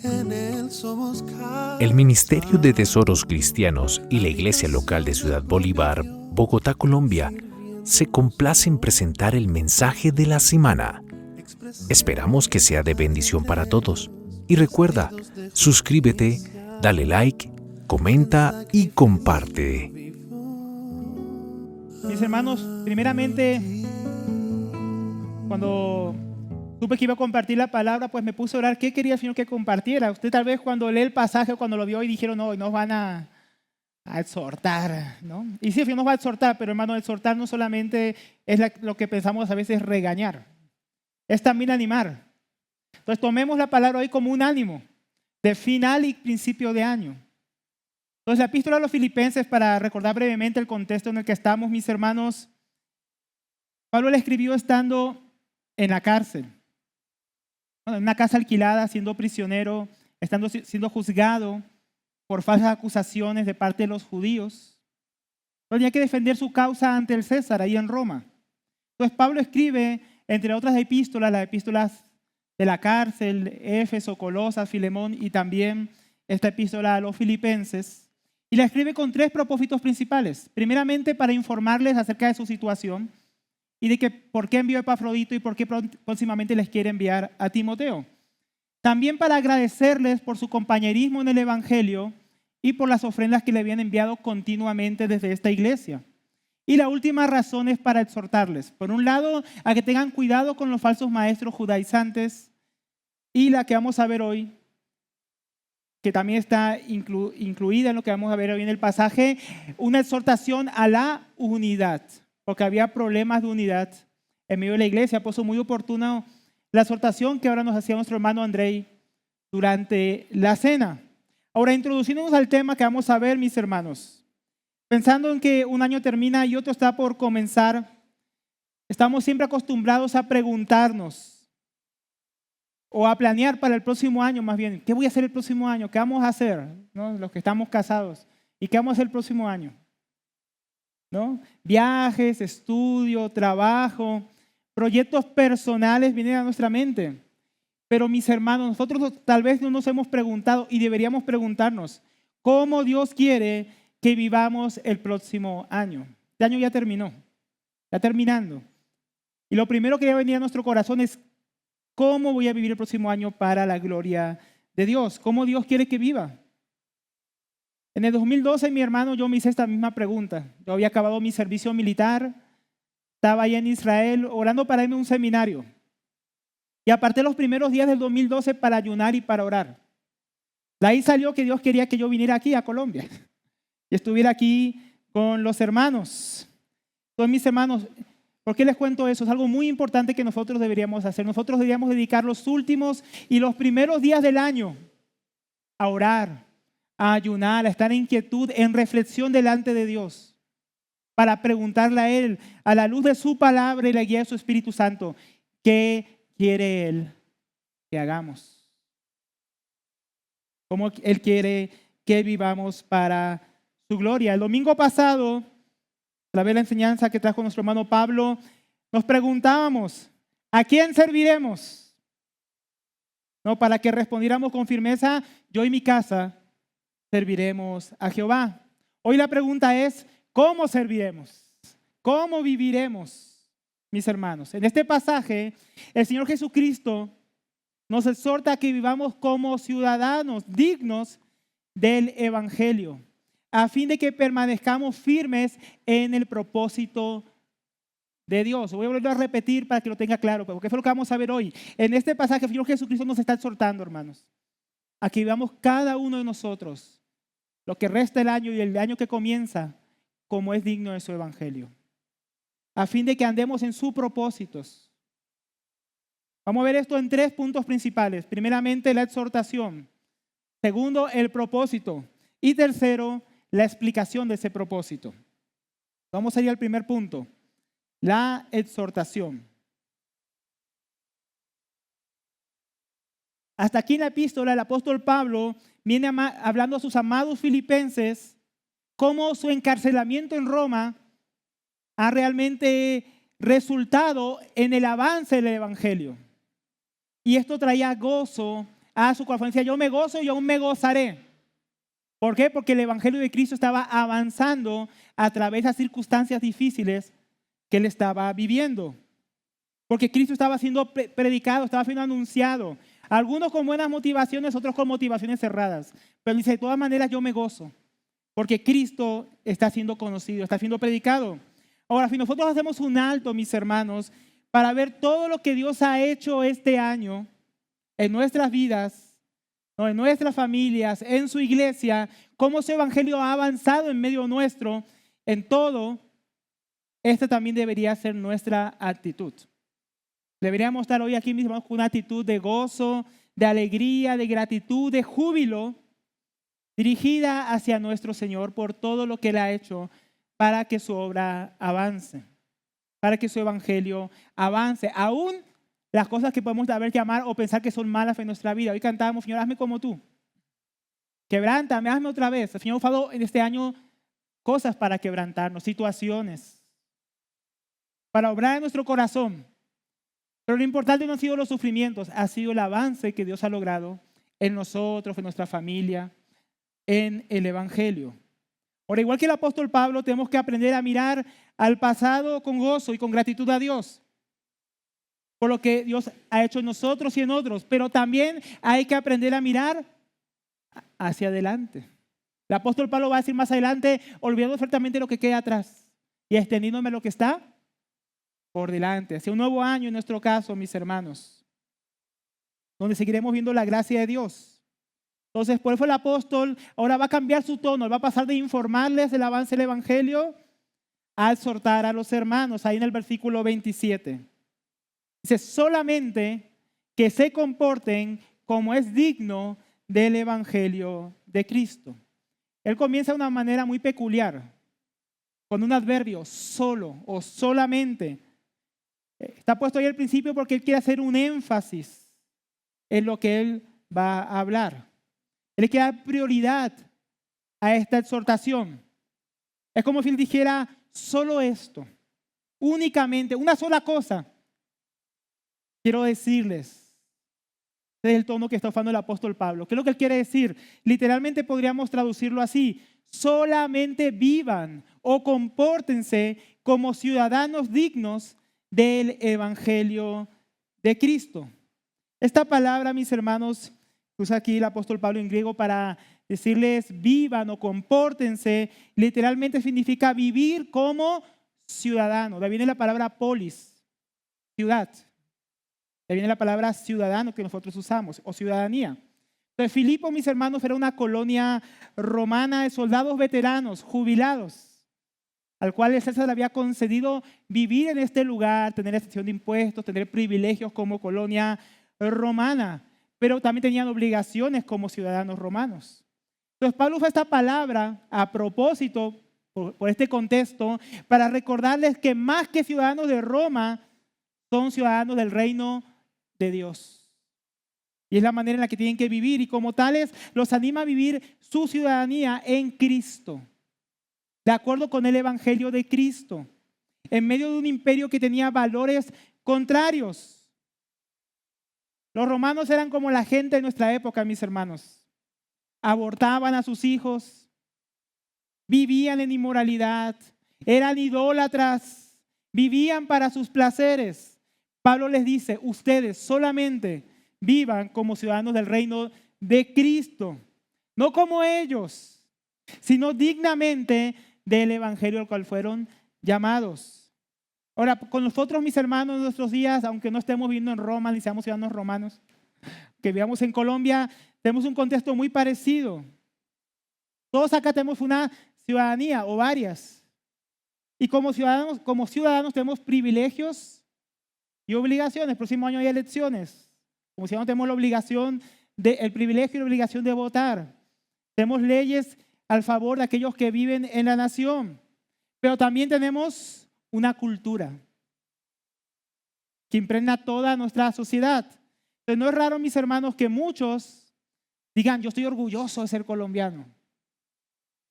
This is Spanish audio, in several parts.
En Él somos El Ministerio de Tesoros Cristianos y la Iglesia Local de Ciudad Bolívar, Bogotá, Colombia, se complace en presentar el mensaje de la semana. Esperamos que sea de bendición para todos. Y recuerda, suscríbete, dale like, comenta y comparte. Mis hermanos, primeramente, cuando supe que iba a compartir la palabra, pues me puse a orar qué quería el Señor que compartiera. Usted tal vez cuando lee el pasaje, cuando lo vio y dijeron, no, hoy nos van a exhortar, ¿no? Y sí, el Señor nos va a exhortar, pero hermano, exhortar no solamente es lo que pensamos a veces regañar, es también animar. Entonces tomemos la palabra hoy como un ánimo de final y principio de año. Entonces la epístola a los Filipenses, para recordar brevemente el contexto en el que estamos, mis hermanos, Pablo le escribió estando en la cárcel, en una casa alquilada, siendo prisionero, siendo juzgado por falsas acusaciones de parte de los judíos. Tenía que defender su causa ante el César ahí en Roma. Entonces Pablo escribe, entre otras epístolas, las epístolas de la cárcel, Éfeso, Colosas, Filemón y también esta epístola a los Filipenses. Y la escribe con tres propósitos principales. Primeramente, para informarles acerca de su situación y de que por qué envió a Epafrodito y por qué próximamente les quiere enviar a Timoteo. También para agradecerles por su compañerismo en el Evangelio y por las ofrendas que le habían enviado continuamente desde esta iglesia. Y la última razón es para exhortarles. Por un lado, a que tengan cuidado con los falsos maestros judaizantes, y la que vamos a ver hoy, que también está incluida en lo que vamos a ver hoy en el pasaje, una exhortación a la unidad, porque había problemas de unidad en medio de la iglesia. Por eso muy oportuno la exhortación que ahora nos hacía nuestro hermano Andrei durante la cena. Ahora, introduciéndonos al tema que vamos a ver, mis hermanos, pensando en que un año termina y otro está por comenzar, estamos siempre acostumbrados a preguntarnos o a planear para el próximo año, más bien, ¿qué voy a hacer el próximo año? ¿Qué vamos a hacer? ¿No? Los que estamos casados. ¿Y qué vamos a hacer el próximo año? ¿No? Viajes, estudio, trabajo, proyectos personales vienen a nuestra mente. Pero mis hermanos, nosotros tal vez no nos hemos preguntado y deberíamos preguntarnos, ¿cómo Dios quiere que vivamos el próximo año? Este año ya terminó, está terminando. Y lo primero que debe venir a nuestro corazón es, ¿cómo voy a vivir el próximo año para la gloria de Dios? ¿Cómo Dios quiere que viva? En el 2012, mi hermano, yo me hice esta misma pregunta. Yo había acabado mi servicio militar, estaba ahí en Israel orando para irme a un seminario. Y aparté los primeros días del 2012 para ayunar y para orar. De ahí salió que Dios quería que yo viniera aquí a Colombia y estuviera aquí con los hermanos. Todos mis hermanos, ¿por qué les cuento eso? Es algo muy importante que nosotros deberíamos hacer. Nosotros deberíamos dedicar los últimos y los primeros días del año a orar, a ayunar, a estar en quietud, en reflexión delante de Dios, para preguntarle a Él, a la luz de su palabra y la guía de su Espíritu Santo, ¿qué quiere Él que hagamos? ¿Cómo Él quiere que vivamos para su gloria? El domingo pasado, a través de la enseñanza que trajo nuestro hermano Pablo, nos preguntábamos, ¿a quién serviremos? No, para que respondiéramos con firmeza, yo y mi casa serviremos a Jehová. Hoy la pregunta es, ¿cómo serviremos? ¿Cómo viviremos? Mis hermanos, en este pasaje, el Señor Jesucristo nos exhorta a que vivamos como ciudadanos dignos del Evangelio, a fin de que permanezcamos firmes en el propósito de Dios. Voy a volver a repetir para que lo tenga claro, porque fue lo que vamos a ver hoy. En este pasaje, el Señor Jesucristo nos está exhortando, hermanos, a que vivamos cada uno de nosotros lo que resta del año y el año que comienza como es digno de su Evangelio, a fin de que andemos en sus propósitos. Vamos a ver esto en tres puntos principales. Primeramente, la exhortación. Segundo, el propósito. Y tercero, la explicación de ese propósito. Vamos a ir al primer punto, la exhortación. Hasta aquí en la epístola, el apóstol Pablo viene hablando a sus amados filipenses cómo su encarcelamiento en Roma ha realmente resultado en el avance del Evangelio. Y esto traía gozo a su corazón. Decía, yo me gozo y aún me gozaré. ¿Por qué? Porque el evangelio de Cristo estaba avanzando a través de las circunstancias difíciles que él estaba viviendo. Porque Cristo estaba siendo predicado, estaba siendo anunciado. Algunos con buenas motivaciones, otros con motivaciones cerradas. Pero dice, de todas maneras yo me gozo. Porque Cristo está siendo conocido, está siendo predicado. Ahora, si nosotros hacemos un alto, mis hermanos, para ver todo lo que Dios ha hecho este año en nuestras vidas, en nuestras familias, en su iglesia, cómo su evangelio ha avanzado en medio nuestro, en todo, esta también debería ser nuestra actitud. Deberíamos estar hoy aquí, mis hermanos, con una actitud de gozo, de alegría, de gratitud, de júbilo, dirigida hacia nuestro Señor por todo lo que Él ha hecho para que su obra avance, para que su evangelio avance. Aún las cosas que podemos haber que amar o pensar que son malas en nuestra vida. Hoy cantábamos, Señor, hazme como tú. Quebrántame, hazme otra vez. El Señor ha dado en este año cosas para quebrantarnos, situaciones, para obrar en nuestro corazón. Pero lo importante no han sido los sufrimientos, ha sido el avance que Dios ha logrado en nosotros, en nuestra familia, en el evangelio. Ahora, igual que el apóstol Pablo, tenemos que aprender a mirar al pasado con gozo y con gratitud a Dios por lo que Dios ha hecho en nosotros y en otros, pero también hay que aprender a mirar hacia adelante. El apóstol Pablo va a decir más adelante, olvidando ciertamente lo que queda atrás y extendiéndome lo que está por delante, hacia un nuevo año en nuestro caso, mis hermanos, donde seguiremos viendo la gracia de Dios. Entonces, por eso el apóstol ahora va a cambiar su tono, va a pasar de informarles del avance del evangelio a exhortar a los hermanos, ahí en el versículo 27. Dice, solamente que se comporten como es digno del evangelio de Cristo. Él comienza de una manera muy peculiar, con un adverbio, solo o solamente. Está puesto ahí al principio porque él quiere hacer un énfasis en lo que él va a hablar. Él quiere dar prioridad a esta exhortación. Es como si él dijera solo esto, únicamente, una sola cosa. Quiero decirles, este es el tono que está usando el apóstol Pablo. ¿Qué es lo que él quiere decir? Literalmente podríamos traducirlo así. Solamente vivan o compórtense como ciudadanos dignos del evangelio de Cristo. Esta palabra, mis hermanos, usa aquí el apóstol Pablo en griego para decirles vivan o compórtense, literalmente significa vivir como ciudadano. De ahí viene la palabra polis, ciudad. De ahí viene la palabra ciudadano que nosotros usamos, o ciudadanía. Entonces, Filipo, mis hermanos, era una colonia romana de soldados veteranos, jubilados, al cual el César le había concedido vivir en este lugar, tener excepción de impuestos, tener privilegios como colonia romana, pero también tenían obligaciones como ciudadanos romanos. Entonces Pablo usa esta palabra a propósito, por este contexto, para recordarles que más que ciudadanos de Roma, son ciudadanos del reino de Dios. Y es la manera en la que tienen que vivir, y como tales los anima a vivir su ciudadanía en Cristo, de acuerdo con el evangelio de Cristo, en medio de un imperio que tenía valores contrarios. Los romanos eran como la gente de nuestra época, mis hermanos. Abortaban a sus hijos, vivían en inmoralidad, eran idólatras, vivían para sus placeres. Pablo les dice, ustedes solamente vivan como ciudadanos del reino de Cristo, no como ellos, sino dignamente del evangelio al cual fueron llamados. Ahora, con nosotros, mis hermanos, en nuestros días, aunque no estemos viviendo en Roma, ni seamos ciudadanos romanos, que vivamos en Colombia, tenemos un contexto muy parecido. Todos acá tenemos una ciudadanía o varias. Y como ciudadanos tenemos privilegios y obligaciones. El próximo año hay elecciones. Como ciudadanos tenemos la obligación, el privilegio y la obligación de votar. Tenemos leyes al favor de aquellos que viven en la nación. Pero también tenemos una cultura que impregna toda nuestra sociedad. Entonces no es raro, mis hermanos, que muchos digan, yo estoy orgulloso de ser colombiano.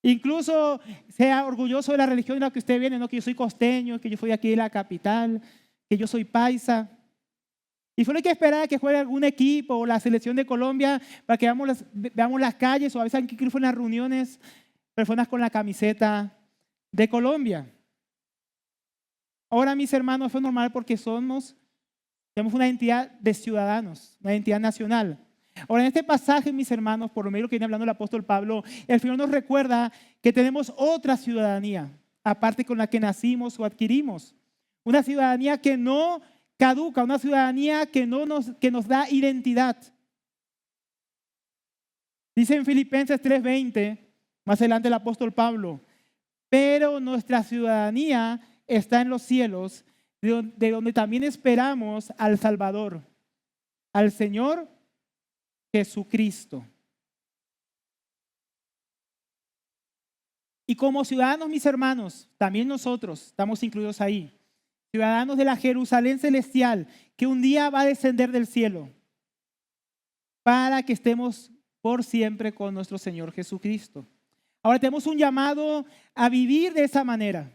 Incluso sea orgulloso de la religión de la que usted viene, no que yo soy costeño, que yo soy aquí de la capital, que yo soy paisa. Y solo hay que esperar a que juegue algún equipo o la selección de Colombia para que veamos las calles, o a veces incluso en las reuniones, personas con la camiseta de Colombia. Ahora, mis hermanos, fue normal porque tenemos una entidad de ciudadanos, una entidad nacional. Ahora, en este pasaje, mis hermanos, por lo menos que viene hablando el apóstol Pablo, el Señor nos recuerda que tenemos otra ciudadanía, aparte con la que nacimos o adquirimos. Una ciudadanía que no caduca, una ciudadanía que nos da identidad. Dice en Filipenses 3:20, más adelante el apóstol Pablo, pero nuestra ciudadanía está en los cielos, de donde también esperamos al Salvador, al Señor Jesucristo. Y como ciudadanos, mis hermanos, también nosotros estamos incluidos ahí, ciudadanos de la Jerusalén celestial, que un día va a descender del cielo, para que estemos por siempre con nuestro Señor Jesucristo. Ahora tenemos un llamado a vivir de esa manera,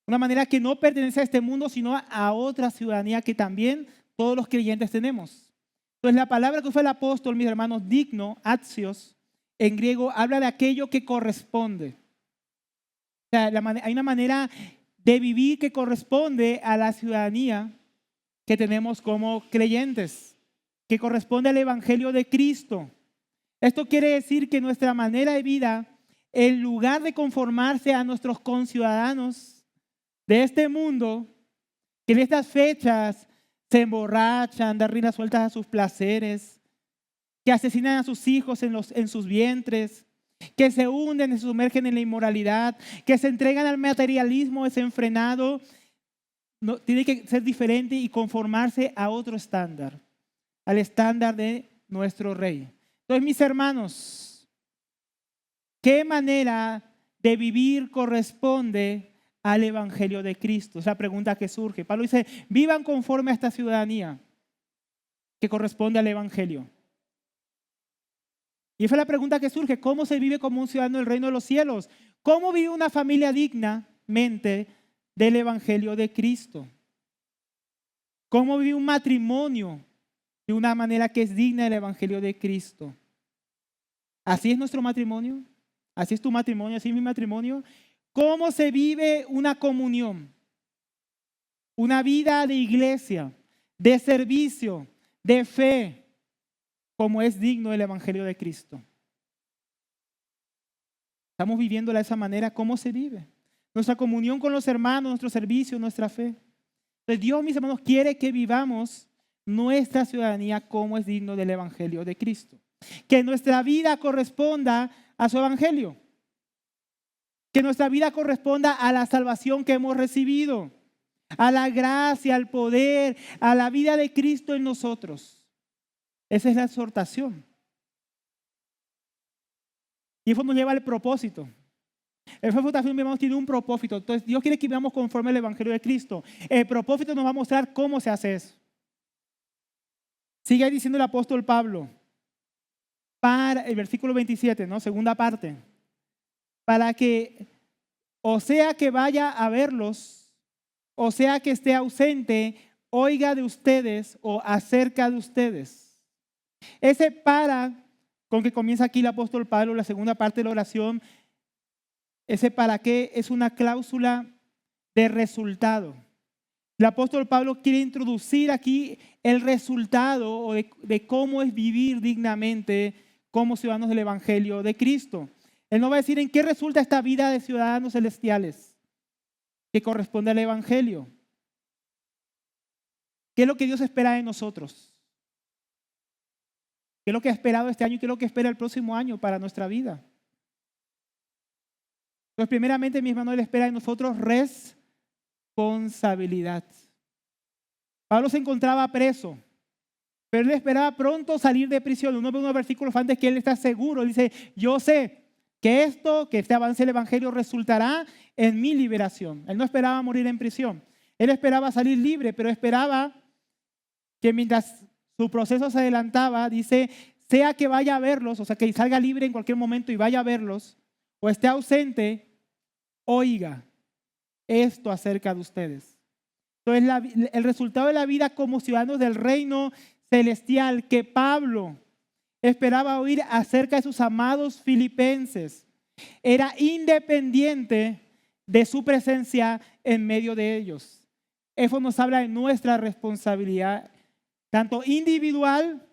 una manera que no pertenece a este mundo, sino a otra ciudadanía que también todos los creyentes tenemos. Entonces la palabra que usó el apóstol, mis hermanos, digno, axios, en griego habla de aquello que corresponde. O sea, hay una manera de vivir que corresponde a la ciudadanía que tenemos como creyentes, que corresponde al Evangelio de Cristo. Esto quiere decir que nuestra manera de vida, en lugar de conformarse a nuestros conciudadanos de este mundo, que en estas fechas se emborrachan, dan rienda sueltas a sus placeres, que asesinan a sus hijos en sus vientres, que se hunden y se sumergen en la inmoralidad, que se entregan al materialismo desenfrenado, tiene que ser diferente y conformarse a otro estándar, al estándar de nuestro Rey. Entonces, mis hermanos, ¿qué manera de vivir corresponde al Evangelio de Cristo? Es la pregunta que surge. Pablo dice, vivan conforme a esta ciudadanía que corresponde al Evangelio. Y esa es la pregunta que surge, ¿cómo se vive como un ciudadano del reino de los cielos? ¿Cómo vive una familia dignamente del Evangelio de Cristo? ¿Cómo vive un matrimonio de una manera que es digna del Evangelio de Cristo? ¿Así es nuestro matrimonio? ¿Así es tu matrimonio? ¿Así es mi matrimonio? ¿Cómo se vive una comunión? Una vida de iglesia, de servicio, de fe, como es digno del Evangelio de Cristo. ¿Estamos viviéndola de esa manera? ¿Cómo se vive? Nuestra comunión con los hermanos, nuestro servicio, nuestra fe. Entonces Dios, mis hermanos, quiere que vivamos nuestra ciudadanía como es digno del Evangelio de Cristo. Que nuestra vida corresponda a su Evangelio. Que nuestra vida corresponda a la salvación que hemos recibido, a la gracia, al poder, a la vida de Cristo en nosotros. Esa es la exhortación. Y eso nos lleva al propósito. El exhortación, hermanos, tiene un propósito. Entonces, Dios quiere que vivamos conforme al Evangelio de Cristo. El propósito nos va a mostrar cómo se hace eso. Sigue diciendo el apóstol Pablo, para el versículo 27, ¿no? Segunda parte. Para que, o sea que vaya a verlos, o sea que esté ausente, oiga de ustedes o acerca de ustedes. Ese para con que comienza aquí el apóstol Pablo, la segunda parte de la oración, ese para qué es una cláusula de resultado. El apóstol Pablo quiere introducir aquí el resultado o de cómo es vivir dignamente como ciudadanos del Evangelio de Cristo. Él nos va a decir en qué resulta esta vida de ciudadanos celestiales que corresponde al Evangelio. ¿Qué es lo que Dios espera de nosotros? ¿Qué es lo que ha esperado este año y qué es lo que espera el próximo año para nuestra vida? Entonces, primeramente, mi hermano, Él espera de nosotros responsabilidad. Pablo se encontraba preso, pero él esperaba pronto salir de prisión. Uno ve unos versículos antes que él está seguro. Él dice, yo sé que este avance del Evangelio resultará en mi liberación. Él no esperaba morir en prisión. Él esperaba salir libre, pero esperaba que mientras su proceso se adelantaba, dice, sea que vaya a verlos, o sea, que salga libre en cualquier momento y vaya a verlos, o esté ausente, oiga esto acerca de ustedes. Entonces, el resultado de la vida como ciudadanos del reino celestial que Pablo esperaba oír acerca de sus amados filipenses era independiente de su presencia en medio de ellos. Eso nos habla de nuestra responsabilidad, tanto individual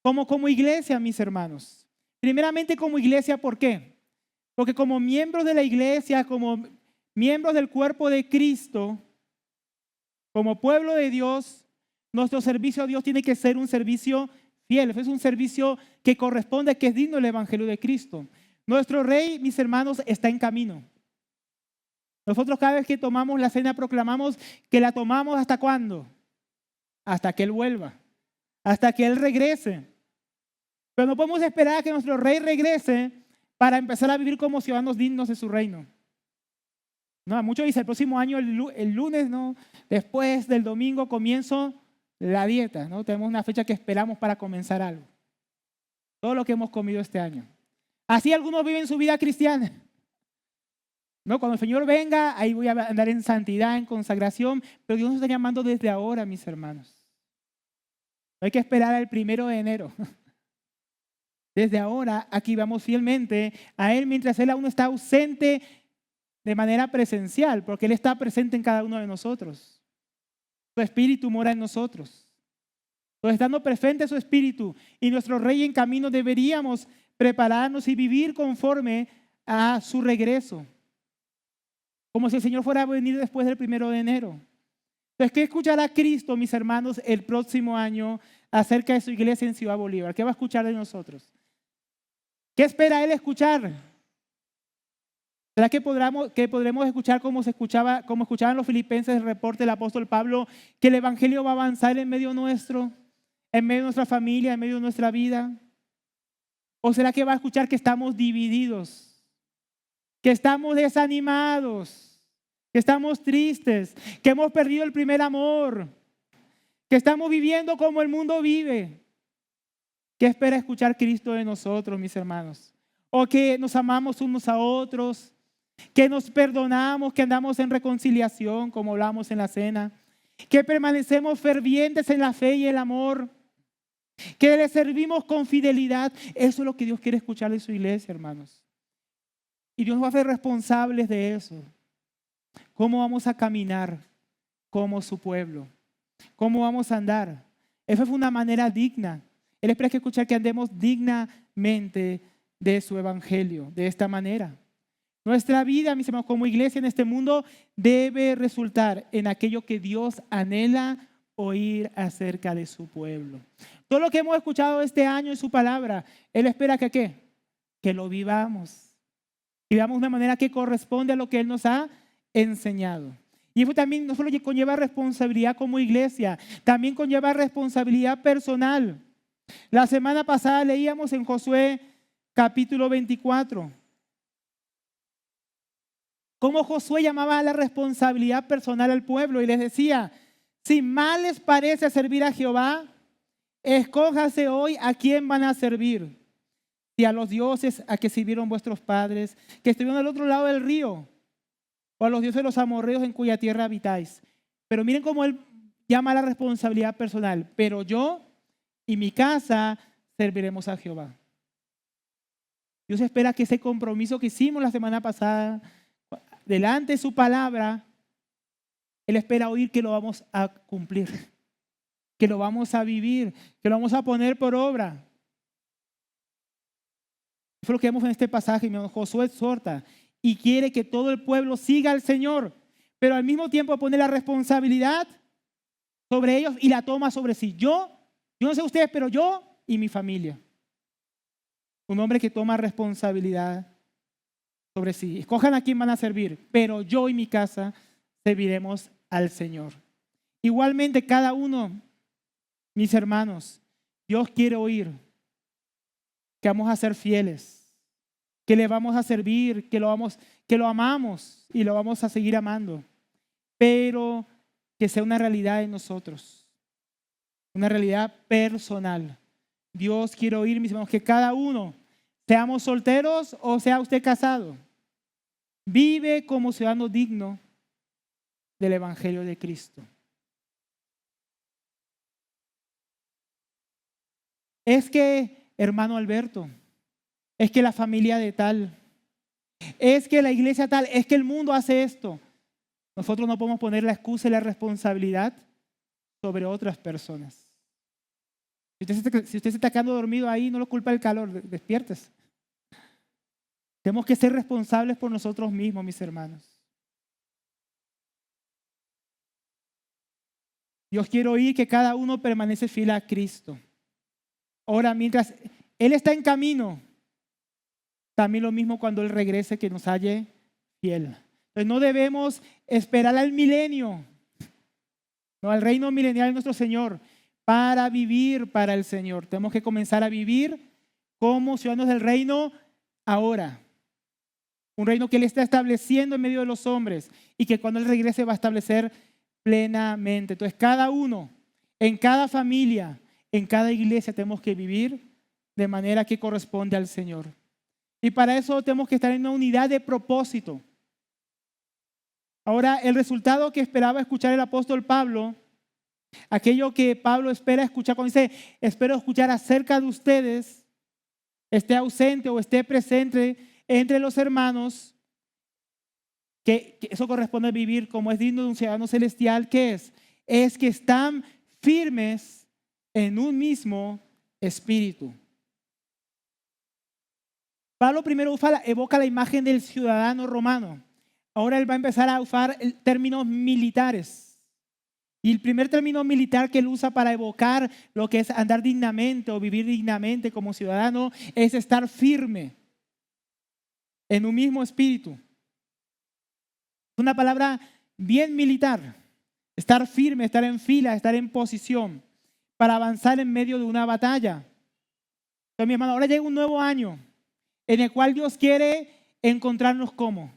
como iglesia, mis hermanos. Primeramente como iglesia, ¿por qué? Porque como miembros de la iglesia, como miembros del cuerpo de Cristo, como pueblo de Dios, nuestro servicio a Dios tiene que ser un servicio fiel. Es un servicio que corresponde, que es digno del Evangelio de Cristo. Nuestro Rey, mis hermanos, está en camino. Nosotros cada vez que tomamos la cena proclamamos que la tomamos ¿hasta cuándo? Hasta que Él vuelva, hasta que Él regrese. Pero no podemos esperar a que nuestro Rey regrese para empezar a vivir como ciudadanos dignos de su reino. No, muchos dicen el próximo año, el lunes, ¿no? Después del domingo comienzo la dieta, ¿no? Tenemos una fecha que esperamos para comenzar algo. Todo lo que hemos comido este año. Así algunos viven su vida cristiana. No, cuando el Señor venga, ahí voy a andar en santidad, en consagración, pero Dios nos está llamando desde ahora, mis hermanos. No hay que esperar al 1 de enero. Desde ahora, aquí vamos fielmente a Él mientras Él aún está ausente de manera presencial, porque Él está presente en cada uno de nosotros. Su Espíritu mora en nosotros. Entonces, estando presente su Espíritu y nuestro Rey en camino, deberíamos prepararnos y vivir conforme a su regreso. Como si el Señor fuera a venir después del 1 de enero. Entonces, ¿qué escuchará Cristo, mis hermanos, el próximo año acerca de su iglesia en Ciudad Bolívar? ¿Qué va a escuchar de nosotros? ¿Qué espera Él escuchar? ¿Será que podremos escuchar como escuchaban los filipenses el reporte del apóstol Pablo, que el evangelio va a avanzar en medio nuestro, en medio de nuestra familia, en medio de nuestra vida? ¿O será que va a escuchar que estamos divididos, que estamos desanimados, que estamos tristes, que hemos perdido el primer amor, que estamos viviendo como el mundo vive? ¿Qué espera escuchar Cristo de nosotros, mis hermanos? ¿O que nos amamos unos a otros, que nos perdonamos, que andamos en reconciliación, como hablamos en la cena, que permanecemos fervientes en la fe y el amor, que le servimos con fidelidad? Eso es lo que Dios quiere escuchar de su iglesia, hermanos. Y Dios nos va a hacer responsables de eso. ¿Cómo vamos a caminar como su pueblo? ¿Cómo vamos a andar? Esa fue una manera digna. Él espera escuchar que andemos dignamente de su evangelio, de esta manera. Nuestra vida, mis hermanos, como iglesia en este mundo debe resultar en aquello que Dios anhela oír acerca de su pueblo. Todo lo que hemos escuchado este año en su palabra, Él espera que ¿qué? Que lo vivamos. Vivamos de una manera que corresponde a lo que Él nos ha enseñado. Y eso también no solo conlleva responsabilidad como iglesia, también conlleva responsabilidad personal. La semana pasada leíamos en Josué capítulo 24 cómo Josué llamaba a la responsabilidad personal al pueblo y les decía: si mal les parece servir a Jehová, escójase hoy a quién van a servir. Si a los dioses a que sirvieron vuestros padres, que estuvieron al otro lado del río, o a los dioses de los amorreos en cuya tierra habitáis. Pero miren cómo él llama a la responsabilidad personal: pero yo y mi casa serviremos a Jehová. Dios espera que ese compromiso que hicimos la semana pasada delante de su palabra, Él espera oír que lo vamos a cumplir, que lo vamos a vivir, que lo vamos a poner por obra. Eso es lo que vemos en este pasaje. Josué exhorta y quiere que todo el pueblo siga al Señor, pero al mismo tiempo pone la responsabilidad sobre ellos y la toma sobre sí. Yo no sé ustedes, pero yo y mi familia. Un hombre que toma responsabilidad sobre sí. Escojan a quién van a servir, pero yo y mi casa serviremos al Señor. Igualmente cada uno, mis hermanos, Dios quiere oír que vamos a ser fieles, que le vamos a servir, que lo amamos y lo vamos a seguir amando, pero que sea una realidad en nosotros, una realidad personal. Dios quiere oír, mis hermanos, que cada uno, seamos solteros o sea usted casado, vive como ciudadano digno del Evangelio de Cristo. Es que, hermano Alberto, es que la familia de tal, es que la iglesia tal, es que el mundo hace esto. Nosotros no podemos poner la excusa y la responsabilidad sobre otras personas. Si usted se está quedando dormido ahí, no lo culpa el calor, despiértese. Tenemos que ser responsables por nosotros mismos, mis hermanos. Dios quiere oír que cada uno permanece fiel a Cristo. Ahora, mientras Él está en camino, también lo mismo cuando Él regrese, que nos halle fiel. Entonces no debemos esperar al milenio, no, al reino milenial de nuestro Señor, para vivir para el Señor. Tenemos que comenzar a vivir como ciudadanos del reino ahora. Un reino que Él está estableciendo en medio de los hombres y que cuando Él regrese va a establecer plenamente. Entonces cada uno, en cada familia, en cada iglesia tenemos que vivir de manera que corresponde al Señor. Y para eso tenemos que estar en una unidad de propósito. Ahora, el resultado que esperaba escuchar el apóstol Pablo, aquello que Pablo espera escuchar cuando dice, espero escuchar acerca de ustedes, esté ausente o esté presente entre los hermanos, que eso corresponde a vivir como es digno de un ciudadano celestial. ¿Qué es? Es que están firmes en un mismo espíritu. Pablo primero evoca la imagen del ciudadano romano. Ahora él va a empezar a usar términos militares. Y el primer término militar que él usa para evocar lo que es andar dignamente o vivir dignamente como ciudadano es estar firme en un mismo espíritu. Es una palabra bien militar. Estar firme, estar en fila, estar en posición para avanzar en medio de una batalla. Entonces, mi hermano, ahora llega un nuevo año en el cual Dios quiere encontrarnos como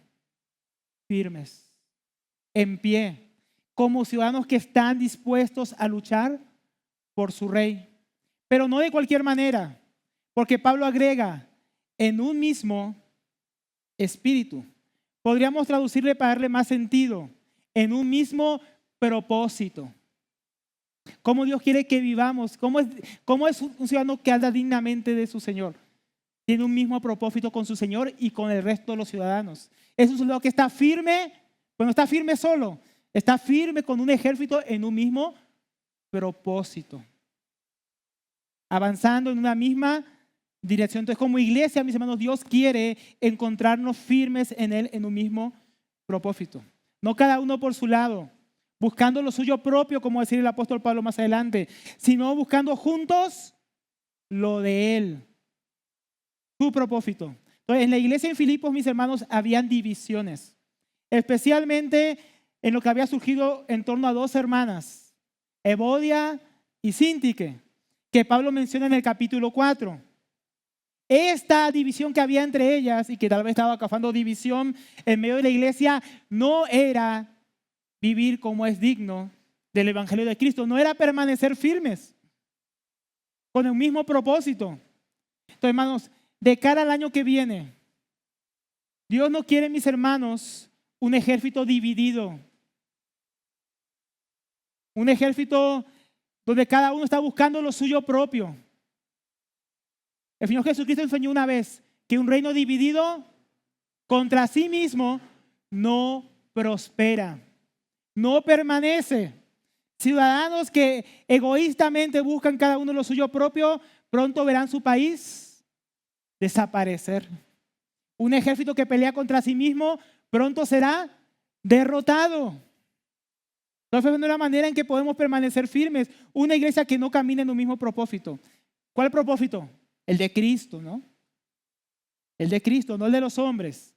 firmes, en pie, como ciudadanos que están dispuestos a luchar por su rey. Pero no de cualquier manera, porque Pablo agrega, en un mismo espíritu. Podríamos traducirle para darle más sentido, en un mismo propósito. ¿Cómo Dios quiere que vivamos? ¿Cómo es un ciudadano que anda dignamente de su Señor? Tiene un mismo propósito con su Señor y con el resto de los ciudadanos. Es un ciudadano que está firme, pero no está firme solo, está firme con un ejército en un mismo propósito, avanzando en una misma dirección. Entonces, como iglesia, mis hermanos, Dios quiere encontrarnos firmes en Él en un mismo propósito. No cada uno por su lado, buscando lo suyo propio, como decía el apóstol Pablo más adelante, sino buscando juntos lo de Él, su propósito. Entonces, en la iglesia en Filipos, mis hermanos, habían divisiones, especialmente en lo que había surgido en torno a dos hermanas, Evodia y Síntique, que Pablo menciona en el capítulo 4. Esta división que había entre ellas y que tal vez estaba causando división en medio de la iglesia no era vivir como es digno del Evangelio de Cristo, no era permanecer firmes con el mismo propósito. Entonces, hermanos, de cara al año que viene, Dios no quiere, mis hermanos, un ejército dividido, un ejército donde cada uno está buscando lo suyo propio. El Señor Jesucristo enseñó una vez que un reino dividido contra sí mismo no prospera, no permanece. Ciudadanos que egoístamente buscan cada uno lo suyo propio, pronto verán su país desaparecer. Un ejército que pelea contra sí mismo, pronto será derrotado. Entonces, no es la manera en que podemos permanecer firmes. Una iglesia que no camina en un mismo propósito. ¿Cuál propósito? El de Cristo, ¿no? El de Cristo, no el de los hombres.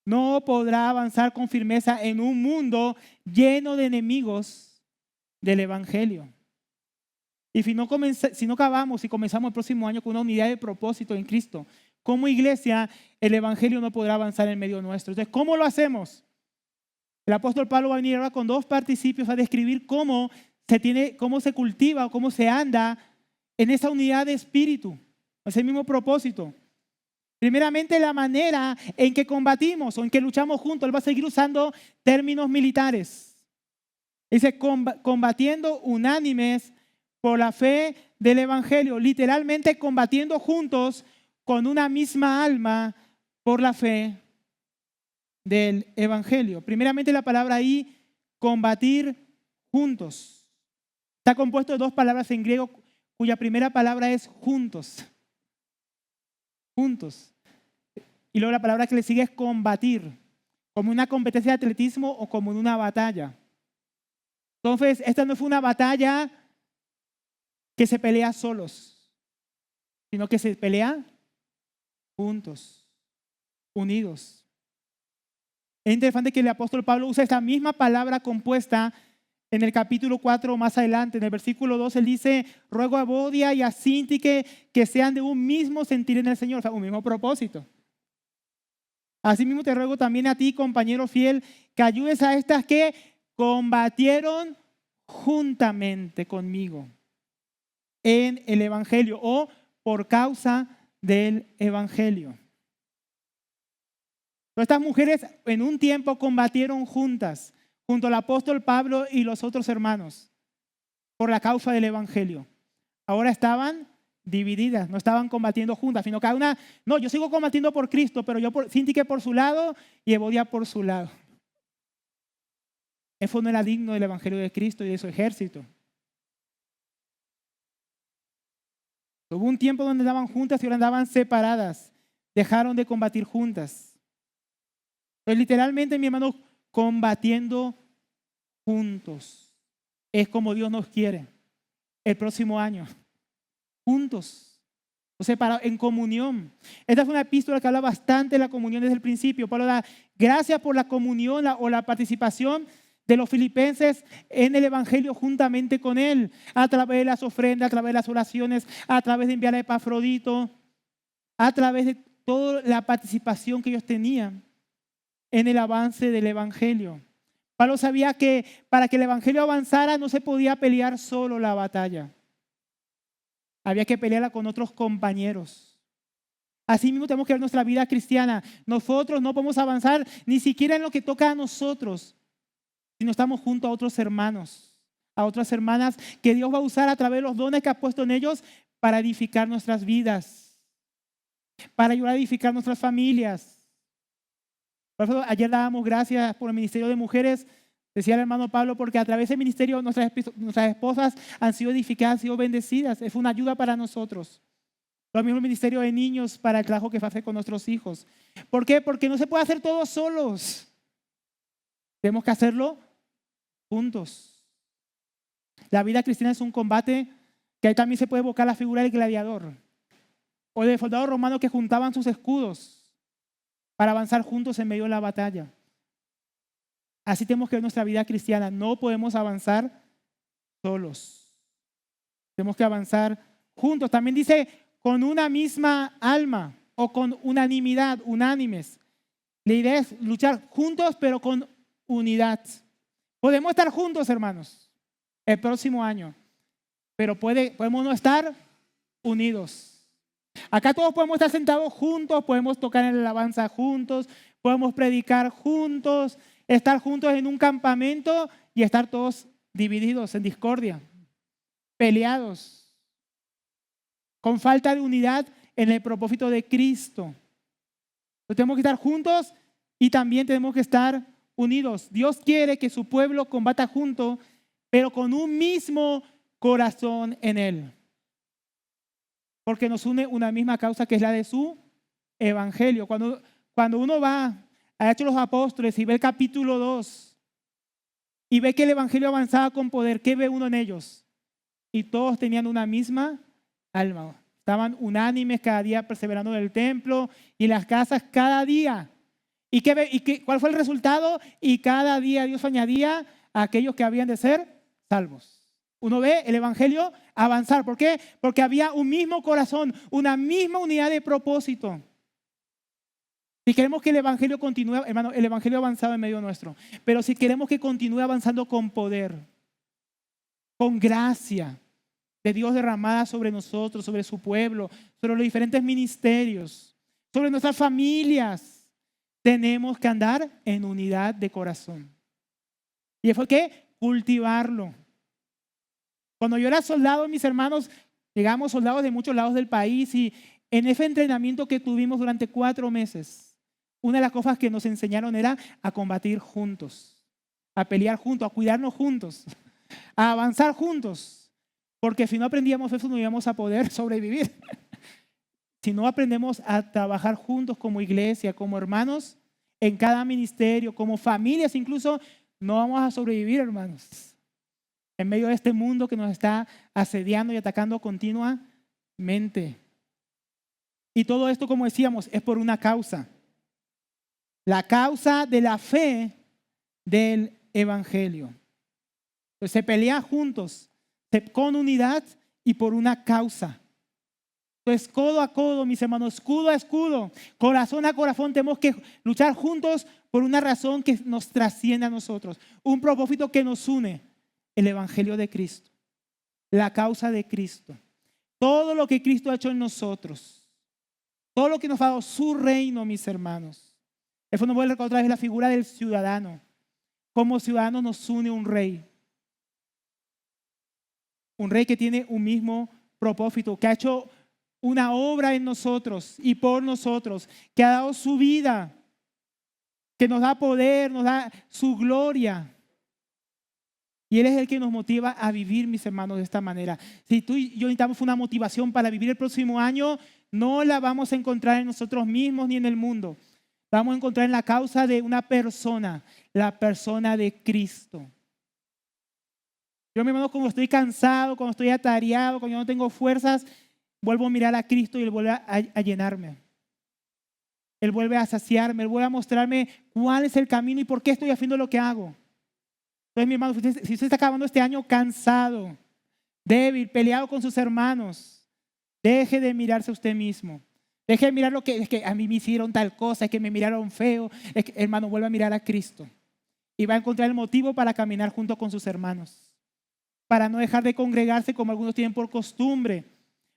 No podrá avanzar con firmeza en un mundo lleno de enemigos del Evangelio. Y si no acabamos y comenzamos el próximo año con una unidad de propósito en Cristo, como iglesia, el Evangelio no podrá avanzar en medio nuestro. Entonces, ¿cómo lo hacemos? El apóstol Pablo va a venir ahora con dos participios a describir cómo se cultiva o cómo se anda en esa unidad de espíritu, ese mismo propósito. Primeramente, la manera en que combatimos o en que luchamos juntos. Él va a seguir usando términos militares. Dice, combatiendo unánimes por la fe del Evangelio, literalmente combatiendo juntos con una misma alma por la fe del Evangelio. Primeramente la palabra ahí, combatir juntos. Está compuesto de dos palabras en griego cuya primera palabra es juntos. Juntos. Y luego la palabra que le sigue es combatir, como una competencia de atletismo o como en una batalla. Entonces, esta no fue una batalla que se pelea solos, sino que se pelea juntos, unidos. Es interesante que el apóstol Pablo usa esta misma palabra compuesta en el capítulo 4 más adelante. En el versículo 2 él dice, ruego a Evodia y a Síntique que sean de un mismo sentir en el Señor, o sea, un mismo propósito. Asimismo te ruego también a ti, compañero fiel, que ayudes a estas que combatieron juntamente conmigo en el Evangelio o por causa del Evangelio. Estas mujeres en un tiempo combatieron juntas, junto al apóstol Pablo y los otros hermanos, por la causa del Evangelio. Ahora estaban divididas, no estaban combatiendo juntas, sino cada una, no, yo sigo combatiendo por Cristo, pero yo Síntique por su lado y Evodia por su lado. Eso no era digno del Evangelio de Cristo y de su ejército. Hubo un tiempo donde andaban juntas y ahora andaban separadas. Dejaron de combatir juntas. Pues literalmente, mi hermano, combatiendo juntos. Es como Dios nos quiere. El próximo año. Juntos. O separados, en comunión. Esta fue una epístola que habla bastante de la comunión desde el principio. Pablo da gracias por la comunión o la participación de los filipenses en el Evangelio juntamente con él, a través de las ofrendas, a través de las oraciones, a través de enviar a Epafrodito, a través de toda la participación que ellos tenían en el avance del Evangelio. Pablo sabía que para que el Evangelio avanzara no se podía pelear solo la batalla. Había que pelearla con otros compañeros. Así mismo tenemos que ver nuestra vida cristiana. Nosotros no podemos avanzar ni siquiera en lo que toca a nosotros, si no estamos junto a otros hermanos, a otras hermanas que Dios va a usar a través de los dones que ha puesto en ellos para edificar nuestras vidas, para ayudar a edificar nuestras familias. Por eso ayer dábamos gracias por el ministerio de mujeres, decía el hermano Pablo, porque a través del ministerio nuestras esposas han sido edificadas, han sido bendecidas. Es una ayuda para nosotros. Lo mismo el ministerio de niños para el trabajo que se hace con nuestros hijos. ¿Por qué? Porque no se puede hacer todo solos. Tenemos que hacerlo juntos. La vida cristiana es un combate que ahí también se puede evocar la figura del gladiador o del soldado romano que juntaban sus escudos para avanzar juntos en medio de la batalla. Así tenemos que ver nuestra vida cristiana. No podemos avanzar solos. Tenemos que avanzar juntos. También dice con una misma alma o con unanimidad, unánimes. La idea es luchar juntos pero con unidad. Podemos estar juntos, hermanos, el próximo año, pero podemos no estar unidos. Acá todos podemos estar sentados juntos, podemos tocar en la alabanza juntos, podemos predicar juntos, estar juntos en un campamento y estar todos divididos en discordia, peleados, con falta de unidad en el propósito de Cristo. Entonces, tenemos que estar juntos y también tenemos que estar unidos. Dios quiere que su pueblo combata junto, pero con un mismo corazón en Él. Porque nos une una misma causa que es la de su Evangelio. Cuando uno va a Hechos de los Apóstoles y ve el capítulo 2 y ve que el Evangelio avanzaba con poder, ¿qué ve uno en ellos? Y todos tenían una misma alma. Estaban unánimes cada día perseverando en el templo y en las casas cada día. ¿Cuál fue el resultado? Y cada día Dios añadía a aquellos que habían de ser salvos. Uno ve el Evangelio avanzar. ¿Por qué? Porque había un mismo corazón, una misma unidad de propósito. Si queremos que el Evangelio continúe, hermano, el Evangelio ha avanzado en medio nuestro. Pero si queremos que continúe avanzando con poder, con gracia de Dios derramada sobre nosotros, sobre su pueblo, sobre los diferentes ministerios, sobre nuestras familias, tenemos que andar en unidad de corazón. ¿Y fue qué? Cultivarlo. Cuando yo era soldado, mis hermanos, llegamos soldados de muchos lados del país y en ese entrenamiento que tuvimos durante 4 meses, una de las cosas que nos enseñaron era a combatir juntos, a pelear juntos, a cuidarnos juntos, a avanzar juntos. Porque si no aprendíamos eso, no íbamos a poder sobrevivir. Si no aprendemos a trabajar juntos como iglesia, como hermanos, en cada ministerio, como familias incluso, no vamos a sobrevivir, hermanos. En medio de este mundo que nos está asediando y atacando continuamente. Y todo esto, como decíamos, es por una causa. La causa de la fe del evangelio. Pues se pelea juntos, con unidad y por una causa. Entonces, codo a codo, mis hermanos, escudo a escudo, corazón a corazón, tenemos que luchar juntos por una razón que nos trasciende a nosotros. Un propósito que nos une, el evangelio de Cristo, la causa de Cristo. Todo lo que Cristo ha hecho en nosotros, todo lo que nos ha dado su reino, mis hermanos. Eso nos vuelve otra vez la figura del ciudadano. Como ciudadanos nos une un rey. Un rey que tiene un mismo propósito, que ha hecho una obra en nosotros y por nosotros, que ha dado su vida, que nos da poder, nos da su gloria. Y Él es el que nos motiva a vivir, mis hermanos, de esta manera. Si tú y yo necesitamos una motivación para vivir el próximo año, no la vamos a encontrar en nosotros mismos ni en el mundo. La vamos a encontrar en la causa de una persona, la persona de Cristo. Yo, mi hermano, cuando estoy cansado, cuando estoy atareado, cuando yo no tengo fuerzas, vuelvo a mirar a Cristo y Él vuelve a llenarme. Él vuelve a saciarme, Él vuelve a mostrarme cuál es el camino y por qué estoy haciendo lo que hago. Entonces, mi hermano, si usted está acabando este año cansado, débil, peleado con sus hermanos, deje de mirarse a usted mismo. Deje de mirar lo que es que a mí me hicieron tal cosa, es que me miraron feo. Es que, hermano, vuelve a mirar a Cristo y va a encontrar el motivo para caminar junto con sus hermanos, para no dejar de congregarse como algunos tienen por costumbre,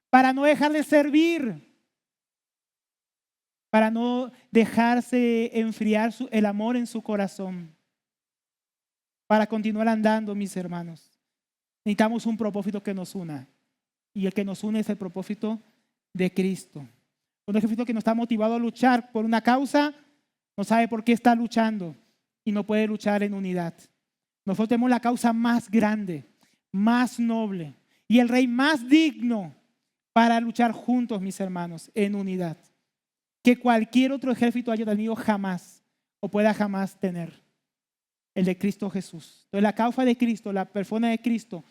para no dejar de servir, para no dejarse enfriar el amor en su corazón, para continuar andando, mis hermanos. Necesitamos un propósito que nos una y el que nos une es el propósito de Cristo. Un ejército que no está motivado a luchar por una causa, no sabe por qué está luchando y no puede luchar en unidad. Nosotros tenemos la causa más grande, más noble y el rey más digno para luchar juntos, mis hermanos, en unidad, que cualquier otro ejército haya tenido jamás o pueda jamás tener, el de Cristo Jesús. Entonces, la causa de Cristo, la persona de Cristo,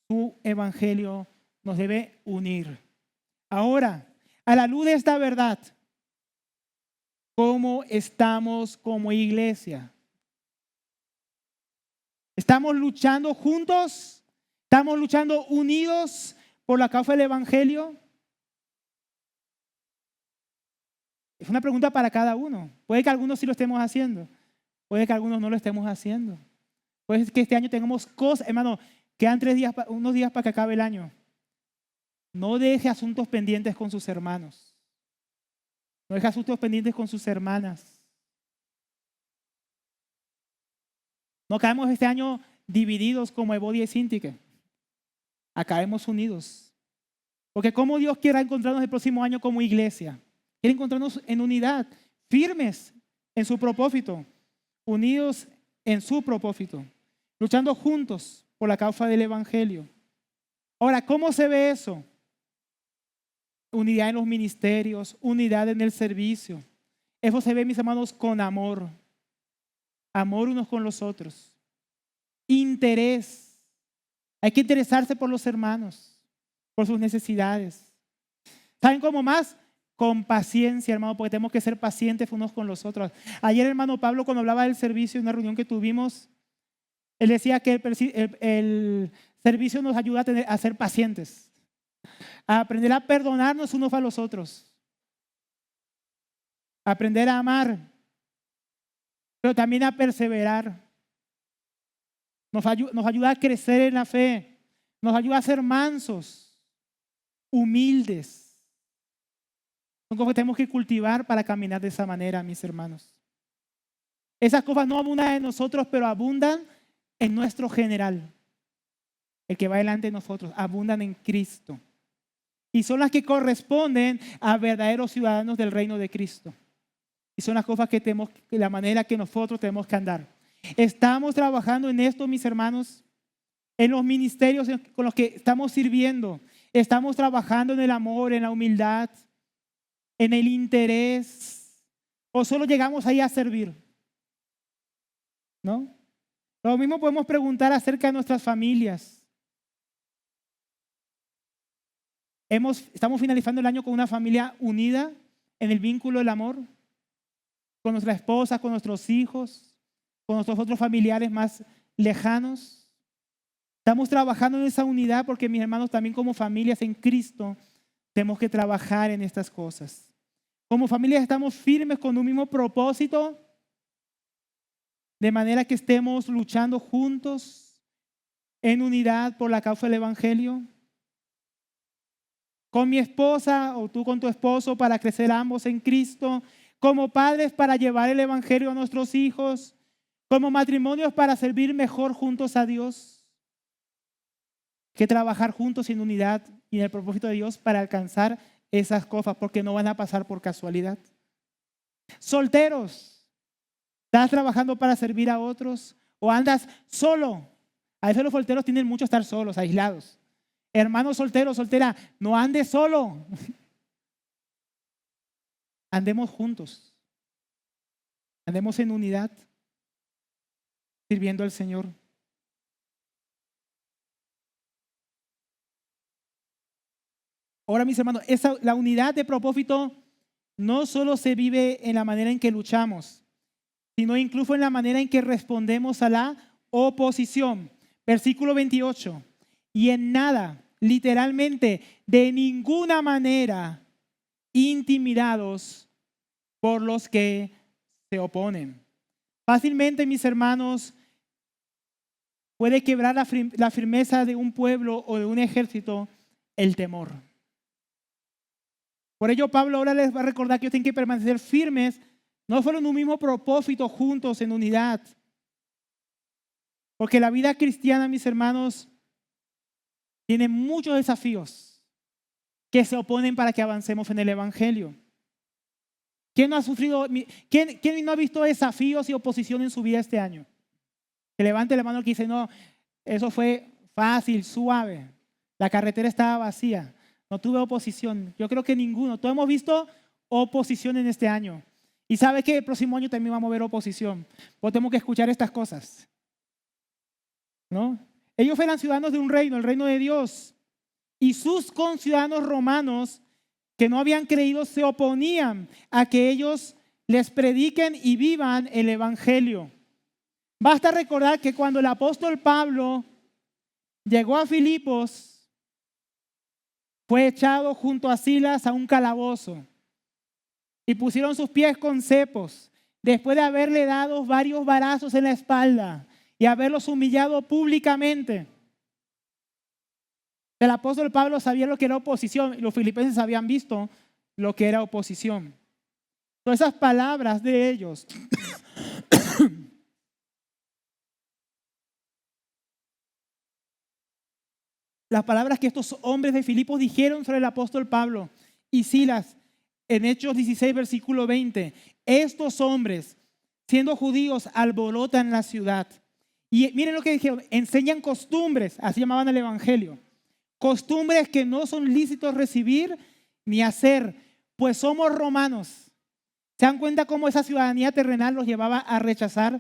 su evangelio nos debe unir. Ahora, a la luz de esta verdad, ¿cómo estamos como iglesia? ¿Estamos luchando juntos? ¿Estamos luchando unidos por la causa del evangelio? Es una pregunta para cada uno. Puede que algunos sí lo estemos haciendo. Puede que algunos no lo estemos haciendo. Puede que este año tengamos cosas, hermano, quedan unos días para que acabe el año. No deje asuntos pendientes con sus hermanos. No deje asuntos pendientes con sus hermanas. No caemos este año divididos como Evodia y Sintique. Acabemos unidos. Porque como Dios quiera encontrarnos el próximo año como iglesia. Quiere encontrarnos en unidad, firmes en su propósito, unidos en su propósito, luchando juntos por la causa del evangelio. Ahora, ¿cómo se ve eso? Unidad en los ministerios, unidad en el servicio. Eso se ve, mis hermanos, con amor. Amor unos con los otros. Interés. Hay que interesarse por los hermanos, por sus necesidades. ¿Saben cómo más? Con paciencia, hermano, porque tenemos que ser pacientes unos con los otros. Ayer, hermano Pablo, cuando hablaba del servicio en una reunión que tuvimos, él decía que el servicio nos ayuda a ser pacientes, a aprender a perdonarnos unos a los otros, a aprender a amar, pero también a perseverar. Nos ayuda a crecer en la fe, nos ayuda a ser mansos, humildes. Son cosas que tenemos que cultivar para caminar de esa manera, mis hermanos. Esas cosas no abundan en nosotros, pero abundan en nuestro general. el que va delante de nosotros, abundan en Cristo. Y son las que corresponden a verdaderos ciudadanos del reino de Cristo. Y son las cosas que tenemos, la manera que nosotros tenemos que andar. Estamos trabajando en esto, mis hermanos, en los ministerios con los que estamos sirviendo. Estamos trabajando en el amor, en la humildad, en el interés. O solo llegamos ahí a servir, ¿no? Lo mismo podemos preguntar acerca de nuestras familias. Estamos finalizando el año con una familia unida en el vínculo del amor, con nuestra esposa, con nuestros hijos, con nuestros otros familiares más lejanos. Estamos trabajando en esa unidad porque, mis hermanos, también como familias en Cristo tenemos que trabajar en estas cosas. Como familias estamos firmes con un mismo propósito, de manera que estemos luchando juntos en unidad por la causa del Evangelio. Con mi esposa o tú con tu esposo para crecer ambos en Cristo. Como padres para llevar el Evangelio a nuestros hijos. Como matrimonios para servir mejor juntos a Dios. Que trabajar juntos en unidad y en el propósito de Dios para alcanzar esas cosas, porque no van a pasar por casualidad. Solteros, ¿estás trabajando para servir a otros o andas solo? A veces los solteros tienen mucho estar solos, aislados. Hermano soltero, soltera, no andes solo. Andemos juntos. Andemos en unidad, sirviendo al Señor. Ahora, mis hermanos, la unidad de propósito no solo se vive en la manera en que luchamos, sino incluso en la manera en que respondemos a la oposición. Versículo 28. Y en nada, literalmente, de ninguna manera, intimidados por los que se oponen. Fácilmente, mis hermanos, puede quebrar la firmeza de un pueblo o de un ejército el temor. Por ello, Pablo ahora les va a recordar que ellos tienen que permanecer firmes, no solo en un mismo propósito, juntos, en unidad. Porque la vida cristiana, mis hermanos, tiene muchos desafíos que se oponen para que avancemos en el Evangelio. ¿Quién no ha sufrido, quién no ha visto desafíos y oposición en su vida este año? Que levante la mano que dice, no, eso fue fácil, suave. La carretera estaba vacía. No tuve oposición. Yo creo que ninguno. Todos hemos visto oposición en este año. Y sabe que el próximo año también vamos a ver oposición. Pues tenemos que escuchar estas cosas, ¿no? Ellos eran ciudadanos de un reino, el reino de Dios. Y sus conciudadanos romanos que no habían creído se oponían a que ellos les prediquen y vivan el Evangelio. Basta recordar que cuando el apóstol Pablo llegó a Filipos, fue echado junto a Silas a un calabozo y pusieron sus pies con cepos después de haberle dado varios varazos en la espalda y haberlos humillado públicamente. El apóstol Pablo sabía lo que era oposición y los filipenses habían visto lo que era oposición. Todas esas palabras de ellos las palabras que estos hombres de Filipos dijeron sobre el apóstol Pablo y Silas en Hechos 16, versículo 20. Estos hombres, siendo judíos, alborotan la ciudad. Y miren lo que dijeron, enseñan costumbres, así llamaban el Evangelio. Costumbres que no son lícitos recibir ni hacer, pues somos romanos. ¿Se dan cuenta cómo esa ciudadanía terrenal los llevaba a rechazar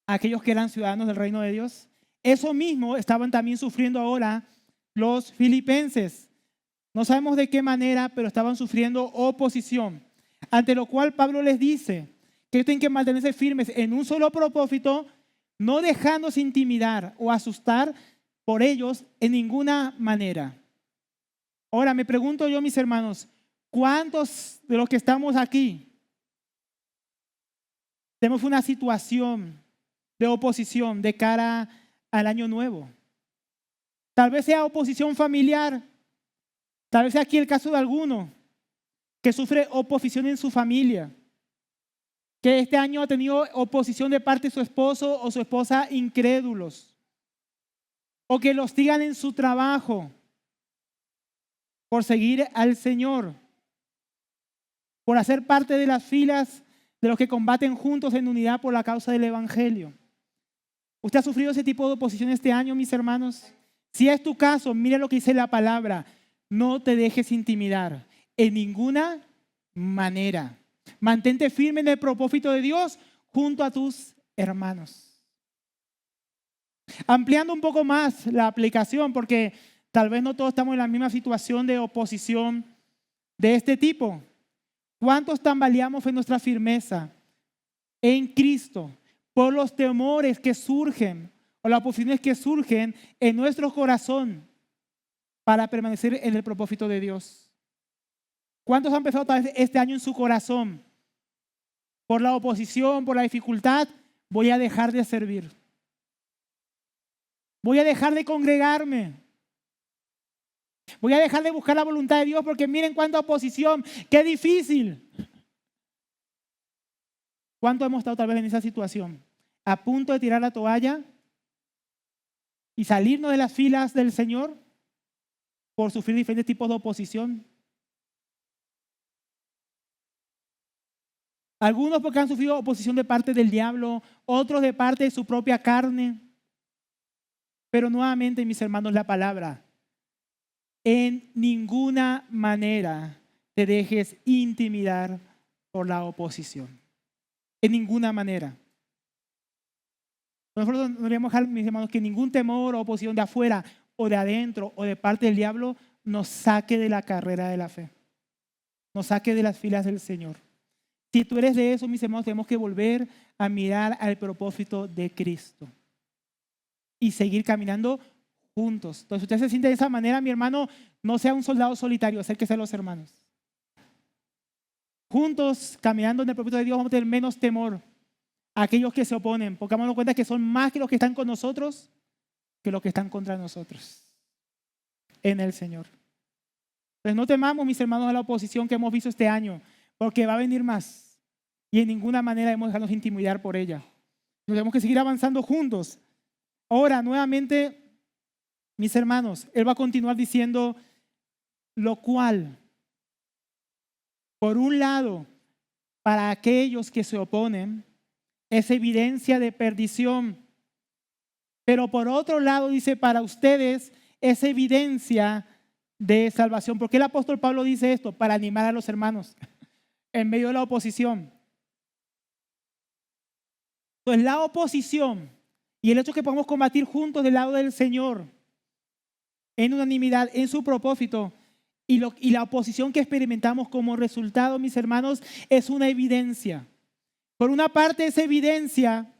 a aquellos que eran ciudadanos del reino de Dios? Eso mismo estaban también sufriendo ahora los filipenses. No sabemos de qué manera, pero estaban sufriendo oposición. Ante lo cual Pablo les dice que tienen que mantenerse firmes en un solo propósito, no dejándose intimidar o asustar por ellos en ninguna manera. Ahora me pregunto yo, mis hermanos, ¿cuántos de los que estamos aquí tenemos una situación de oposición de cara al año nuevo? Tal vez sea oposición familiar, tal vez sea aquí el caso de alguno que sufre oposición en su familia, que este año ha tenido oposición de parte de su esposo o su esposa incrédulos. o que lo hostigan en su trabajo por seguir al Señor, por hacer parte de las filas de los que combaten juntos en unidad por la causa del Evangelio. ¿Usted ha sufrido ese tipo de oposición este año, mis hermanos? Si es tu caso, mire lo que dice la palabra. No te dejes intimidar en ninguna manera. Mantente firme en el propósito de Dios junto a tus hermanos. Ampliando un poco más la aplicación, porque tal vez no todos estamos en la misma situación de oposición de este tipo. ¿Cuántos tambaleamos en nuestra firmeza en Cristo por los temores que surgen o las oposiciones que surgen en nuestro corazón para permanecer en el propósito de Dios? ¿Cuántos han empezado tal vez este año en su corazón? Por la oposición, por la dificultad, voy a dejar de servir. Voy a dejar de congregarme. Voy a dejar de buscar la voluntad de Dios porque miren cuánta oposición, qué difícil. ¿Cuánto hemos estado tal vez en esa situación? A punto de tirar la toalla y salirnos de las filas del Señor por sufrir diferentes tipos de oposición. Algunos porque han sufrido oposición de parte del diablo, otros de parte de su propia carne. Pero nuevamente, mis hermanos, la palabra: en ninguna manera te dejes intimidar por la oposición. En ninguna manera. Nosotros no debemos dejar, mis hermanos, que ningún temor o oposición de afuera o de adentro o de parte del diablo nos saque de la carrera de la fe. Nos saque de las filas del Señor. Si tú eres de eso, mis hermanos, tenemos que volver a mirar al propósito de Cristo y seguir caminando juntos. Entonces, si usted se siente de esa manera, mi hermano, no sea un soldado solitario, acérquese a los hermanos. Juntos, caminando en el propósito de Dios, vamos a tener menos temor a aquellos que se oponen, porque vamos a darnos cuenta que son más que los que están con nosotros que los que están contra nosotros en el Señor. Entonces, no temamos, mis hermanos, a la oposición que hemos visto este año, porque va a venir más y en ninguna manera debemos dejarnos intimidar por ella. Tenemos que seguir avanzando juntos. Ahora, nuevamente, mis hermanos, él va a continuar diciendo: lo cual, por un lado, para aquellos que se oponen, es evidencia de perdición. Pero por otro lado, dice, para ustedes es evidencia de salvación. ¿Por qué el apóstol Pablo dice esto? Para animar a los hermanos en medio de la oposición. Entonces, la oposición y el hecho que podamos combatir juntos del lado del Señor, en unanimidad, en su propósito, y la oposición que experimentamos como resultado, mis hermanos, es una evidencia. Por una parte, es evidencia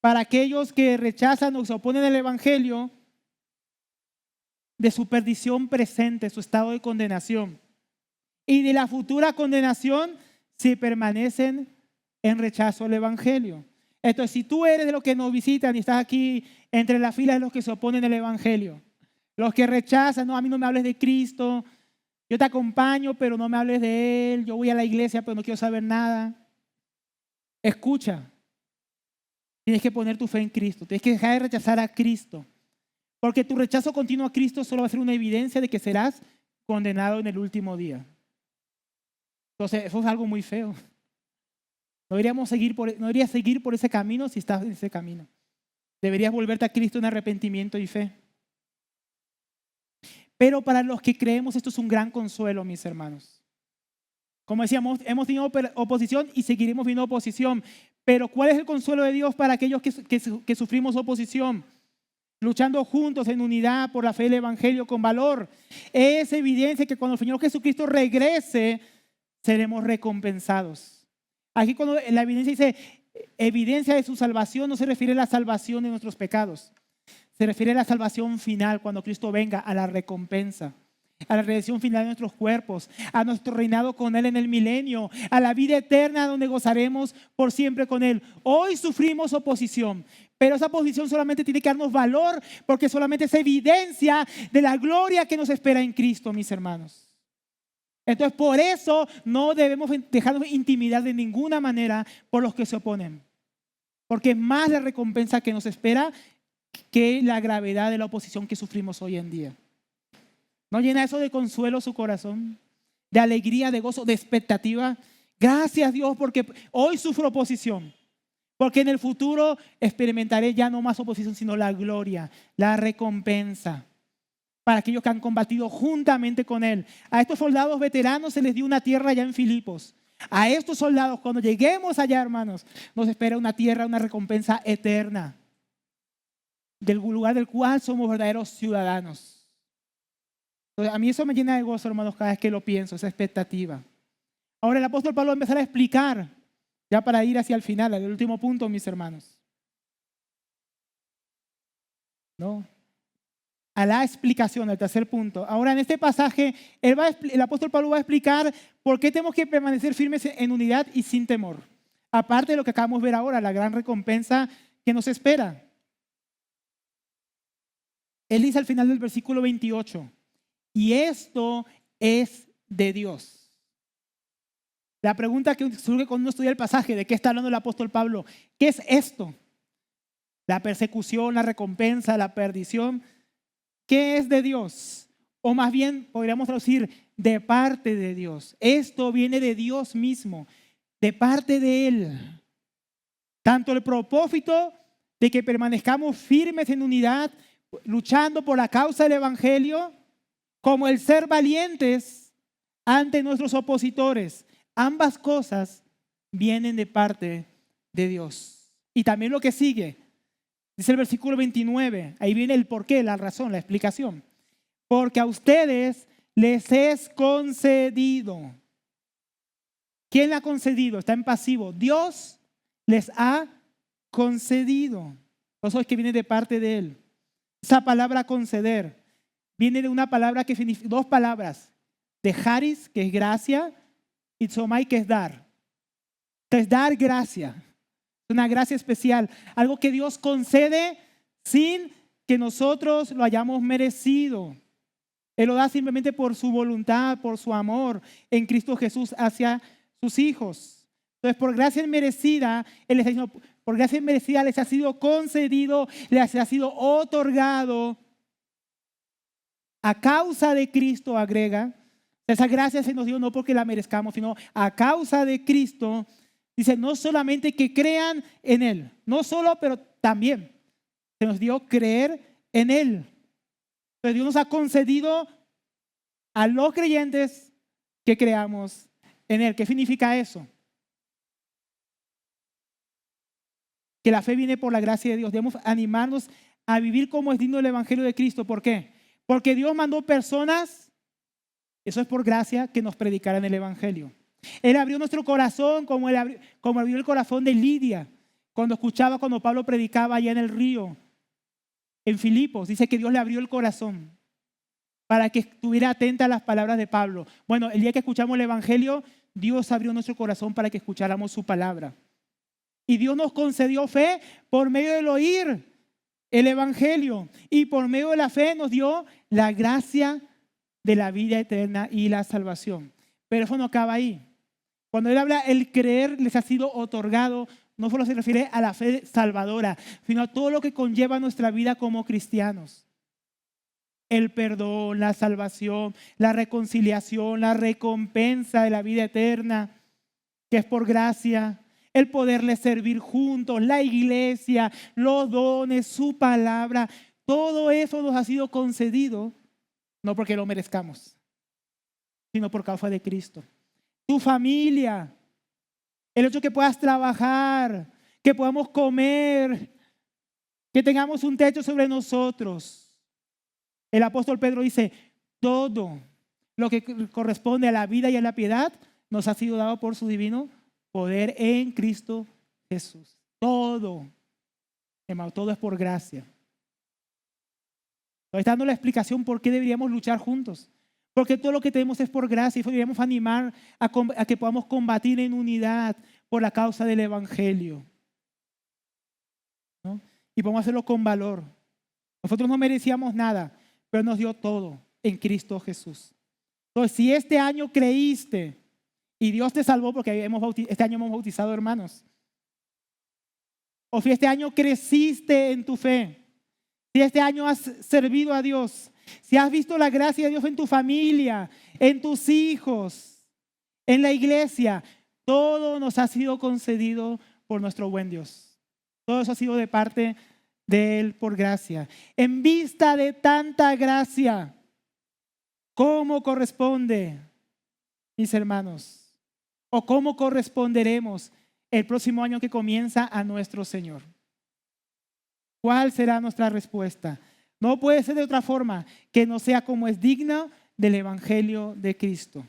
para aquellos que rechazan o se oponen al Evangelio de su perdición presente, su estado de condenación, y de la futura condenación si permanecen en rechazo al Evangelio. Entonces, si tú eres de los que nos visitan y estás aquí entre las filas de los que se oponen al Evangelio, los que rechazan: no, a mí no me hables de Cristo, yo te acompaño, pero no me hables de Él, yo voy a la iglesia, pero no quiero saber nada. Escucha, tienes que poner tu fe en Cristo, tienes que dejar de rechazar a Cristo, porque tu rechazo continuo a Cristo solo va a ser una evidencia de que serás condenado en el último día. Entonces, eso es algo muy feo. No deberías seguir por ese camino si estás en ese camino. Deberías volverte a Cristo en arrepentimiento y fe. Pero para los que creemos, esto es un gran consuelo, mis hermanos. Como decíamos, hemos tenido oposición y seguiremos viendo oposición. Pero ¿cuál es el consuelo de Dios para aquellos que sufrimos oposición? Luchando juntos en unidad por la fe del Evangelio con valor. Es evidencia que cuando el Señor Jesucristo regrese, seremos recompensados. Aquí cuando la evidencia dice evidencia de su salvación, no se refiere a la salvación de nuestros pecados. Se refiere a la salvación final cuando Cristo venga, a la recompensa, a la redención final de nuestros cuerpos, a nuestro reinado con Él en el milenio, a la vida eterna donde gozaremos por siempre con Él. Hoy sufrimos oposición, pero esa oposición solamente tiene que darnos valor porque solamente es evidencia de la gloria que nos espera en Cristo, mis hermanos. Entonces, por eso no debemos dejarnos intimidar de ninguna manera por los que se oponen, porque es más la recompensa que nos espera que la gravedad de la oposición que sufrimos hoy en día. ¿No llena eso de consuelo su corazón? De alegría, de gozo, de expectativa. Gracias Dios porque hoy sufro oposición. Porque en el futuro experimentaré ya no más oposición, sino la gloria, la recompensa para aquellos que han combatido juntamente con Él. A estos soldados veteranos se les dio una tierra allá en Filipos. A estos soldados, cuando lleguemos allá, hermanos, nos espera una tierra, una recompensa eterna, del lugar del cual somos verdaderos ciudadanos. Entonces, a mí eso me llena de gozo, hermanos, cada vez que lo pienso, esa expectativa. Ahora el apóstol Pablo va a empezar a explicar, ya para ir hacia el final, al último punto, mis hermanos. ¿No? A la explicación, al tercer punto. Ahora en este pasaje, el apóstol Pablo va a explicar por qué tenemos que permanecer firmes en unidad y sin temor. Aparte de lo que acabamos de ver ahora, la gran recompensa que nos espera. Él dice al final del versículo 28, y esto es de Dios. La pregunta que surge cuando uno estudia el pasaje, ¿de qué está hablando el apóstol Pablo? ¿Qué es esto? La persecución, la recompensa, la perdición. ¿Qué es de Dios? O más bien podríamos traducir, de parte de Dios. Esto viene de Dios mismo, de parte de Él. Tanto el propósito de que permanezcamos firmes en unidad, luchando por la causa del Evangelio, como el ser valientes ante nuestros opositores. Ambas cosas vienen de parte de Dios. Y también lo que sigue, dice el versículo 29, ahí viene el porqué, la razón, la explicación. Porque a ustedes les es concedido. ¿Quién le ha concedido? Está en pasivo. Dios les ha concedido. Eso es que viene de parte de Él. Esa palabra conceder viene de una palabra que significa, dos palabras. De charis, que es gracia, y tzomai, que es dar. Es dar gracia. Es una gracia especial. Algo que Dios concede sin que nosotros lo hayamos merecido. Él lo da simplemente por su voluntad, por su amor en Cristo Jesús hacia sus hijos. Entonces, por gracia merecida, Él les está diciendo, por gracia merecida les ha sido concedido, les ha sido otorgado a causa de Cristo, agrega. Esa gracia se nos dio no porque la merezcamos, sino a causa de Cristo. Dice, no solamente que crean en Él, no solo, pero también se nos dio creer en Él. Entonces Dios nos ha concedido a los creyentes que creamos en Él. ¿Qué significa eso? Que la fe viene por la gracia de Dios. Debemos animarnos a vivir como es digno del Evangelio de Cristo. ¿Por qué? Porque Dios mandó personas, eso es por gracia, que nos predicaran el Evangelio. Él abrió nuestro corazón como abrió el corazón de Lidia cuando Pablo predicaba allá en el río, en Filipos. Dice que Dios le abrió el corazón para que estuviera atenta a las palabras de Pablo. Bueno, el día que escuchamos el Evangelio, Dios abrió nuestro corazón para que escucháramos su palabra. Y Dios nos concedió fe por medio del oír el Evangelio. Y por medio de la fe nos dio la gracia de la vida eterna y la salvación. Pero eso no acaba ahí. Cuando Él habla, el creer les ha sido otorgado, no solo se refiere a la fe salvadora, sino a todo lo que conlleva nuestra vida como cristianos. El perdón, la salvación, la reconciliación, la recompensa de la vida eterna, que es por gracia. El poderle servir juntos, la iglesia, los dones, su palabra. Todo eso nos ha sido concedido, no porque lo merezcamos, sino por causa de Cristo. Tu familia, el hecho que puedas trabajar, que podamos comer, que tengamos un techo sobre nosotros. El apóstol Pedro dice, todo lo que corresponde a la vida y a la piedad nos ha sido dado por su divino poder en Cristo Jesús. Todo, hermano, todo es por gracia. Está dando la explicación por qué deberíamos luchar juntos. Porque todo lo que tenemos es por gracia y deberíamos animar a que podamos combatir en unidad por la causa del Evangelio, ¿no? Y podemos hacerlo con valor. Nosotros no merecíamos nada, pero nos dio todo en Cristo Jesús. Entonces, si este año creíste y Dios te salvó, porque este año hemos bautizado hermanos, o si este año creciste en tu fe, Si este año has servido a Dios, si has visto la gracia de Dios en tu familia, en tus hijos, en la iglesia, todo nos ha sido concedido por nuestro buen Dios. Todo eso ha sido de parte de Él por gracia. En vista de tanta gracia, ¿cómo corresponde, mis hermanos? ¿O cómo corresponderemos el próximo año que comienza a nuestro Señor? ¿Cuál será nuestra respuesta? No puede ser de otra forma que no sea como es digno del Evangelio de Cristo,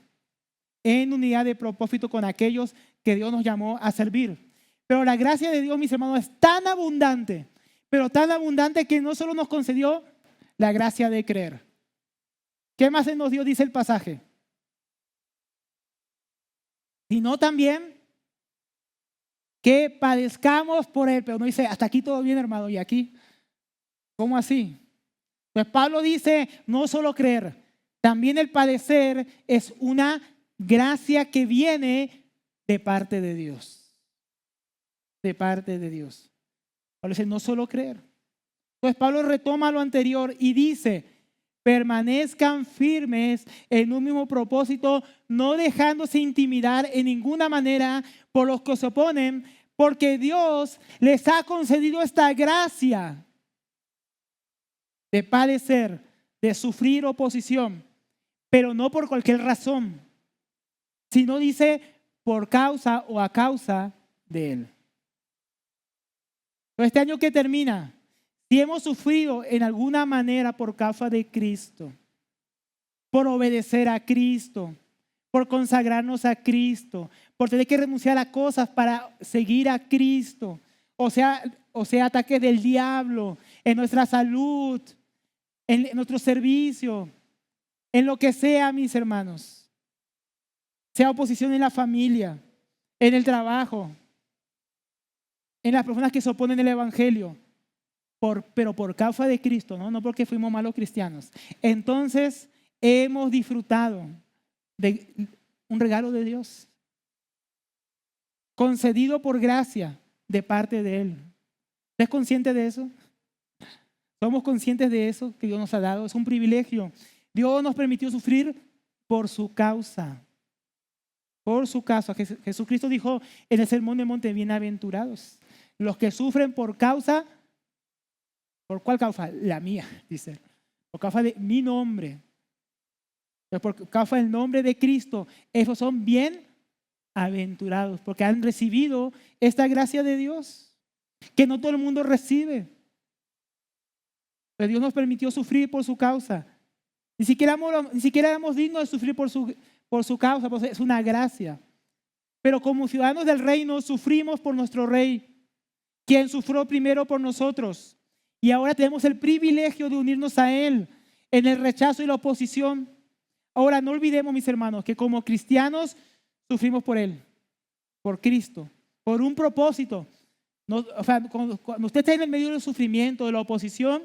en unidad de propósito con aquellos que Dios nos llamó a servir. Pero la gracia de Dios, mis hermanos, es tan abundante, pero tan abundante que no solo nos concedió la gracia de creer. ¿Qué más nos dio? Dice el pasaje. Sino también que padezcamos por Él. Pero no dice, hasta aquí todo bien, hermano, y aquí, ¿cómo así? Pues Pablo dice, no solo creer, también el padecer es una gracia que viene de parte de Dios. De parte de Dios. Pablo dice, no solo creer. Pues Pablo retoma lo anterior y dice, permanezcan firmes en un mismo propósito, no dejándose intimidar en ninguna manera por los que se oponen, porque Dios les ha concedido esta gracia de padecer, de sufrir oposición, pero no por cualquier razón, sino dice por causa o a causa de Él. Pero este año que termina, si hemos sufrido en alguna manera por causa de Cristo, por obedecer a Cristo, por consagrarnos a Cristo, por tener que renunciar a cosas para seguir a Cristo, o sea, ataques del diablo en nuestra salud, en nuestro servicio, en lo que sea, mis hermanos, sea oposición en la familia, en el trabajo, en las personas que se oponen al Evangelio, pero por causa de Cristo, no porque fuimos malos cristianos. Entonces hemos disfrutado de un regalo de Dios, concedido por gracia de parte de Él. ¿Estás consciente de eso? ¿Somos conscientes de eso que Dios nos ha dado? Es un privilegio. Dios nos permitió sufrir por su causa. Por su causa. Jesucristo dijo en el Sermón del Monte, bienaventurados los que sufren por causa. ¿Por cuál causa? La mía, dice. Por causa de mi nombre. Por causa del nombre de Cristo. Esos son bienaventurados porque han recibido esta gracia de Dios que no todo el mundo recibe. Pero Dios nos permitió sufrir por su causa. Ni siquiera éramos dignos de sufrir por su causa, pues es una gracia. Pero como ciudadanos del reino sufrimos por nuestro Rey, quien sufrió primero por nosotros. Y ahora tenemos el privilegio de unirnos a Él en el rechazo y la oposición. Ahora no olvidemos, mis hermanos, que como cristianos sufrimos por Él, por Cristo, por un propósito. Cuando usted está en el medio del sufrimiento, de la oposición,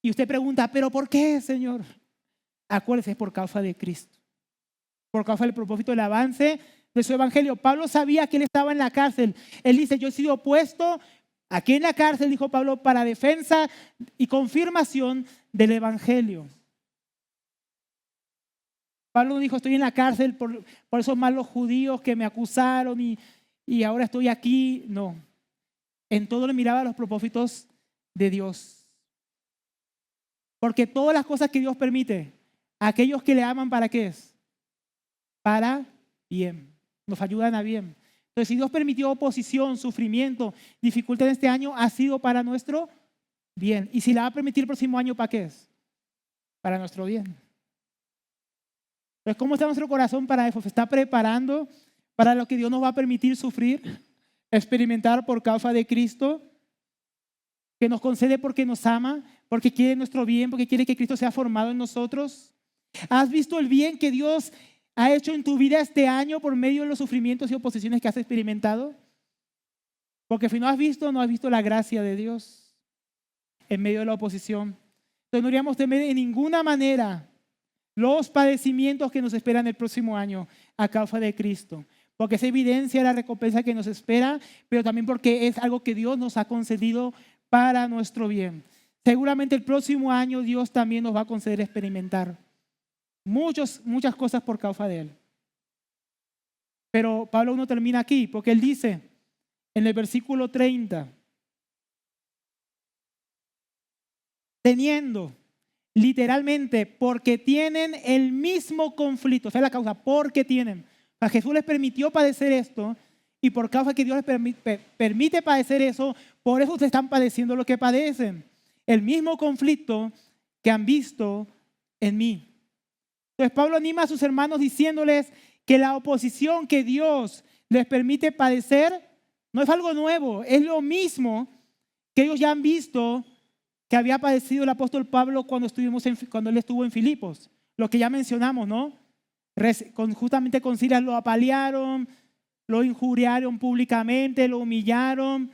y usted pregunta, ¿pero por qué, Señor? Acuérdese, es por causa de Cristo. Por causa del propósito del avance de su evangelio. Pablo sabía que él estaba en la cárcel. Él dice, yo he sido puesto aquí en la cárcel, dijo Pablo, para defensa y confirmación del evangelio. Pablo dijo, estoy en la cárcel por esos malos judíos que me acusaron y ahora estoy aquí. No. En todo le miraba los propósitos de Dios. Porque todas las cosas que Dios permite, aquellos que le aman, ¿para qué es? Para bien. Nos ayudan a bien. Entonces, si Dios permitió oposición, sufrimiento, dificultad en este año, ha sido para nuestro bien. Y si la va a permitir el próximo año, ¿para qué es? Para nuestro bien. Entonces, ¿cómo está nuestro corazón para eso? ¿Se está preparando para lo que Dios nos va a permitir sufrir, experimentar por causa de Cristo? Que nos concede porque nos ama, porque quiere nuestro bien, porque quiere que Cristo sea formado en nosotros. ¿Has visto el bien que Dios ha hecho en tu vida este año por medio de los sufrimientos y oposiciones que has experimentado? Porque si no has visto la gracia de Dios en medio de la oposición. Entonces no deberíamos temer en ninguna manera los padecimientos que nos esperan el próximo año a causa de Cristo. Porque es evidencia la recompensa que nos espera, pero también porque es algo que Dios nos ha concedido para nuestro bien. seguramente el próximo año Dios también nos va a conceder experimentar muchas cosas por causa de Él. Pero Pablo no termina aquí, porque él dice en el versículo 30, teniendo, literalmente, porque tienen el mismo conflicto. Esa es la causa, porque tienen. A Jesús les permitió padecer esto, y por causa que Dios les permite padecer eso, por eso ustedes están padeciendo lo que padecen. El mismo conflicto que han visto en mí. Entonces Pablo anima a sus hermanos diciéndoles que la oposición que Dios les permite padecer no es algo nuevo, es lo mismo que ellos ya han visto que había padecido el apóstol Pablo cuando él estuvo en Filipos. Lo que ya mencionamos, ¿no? Justamente con Silas lo apalearon, lo injuriaron públicamente, lo humillaron,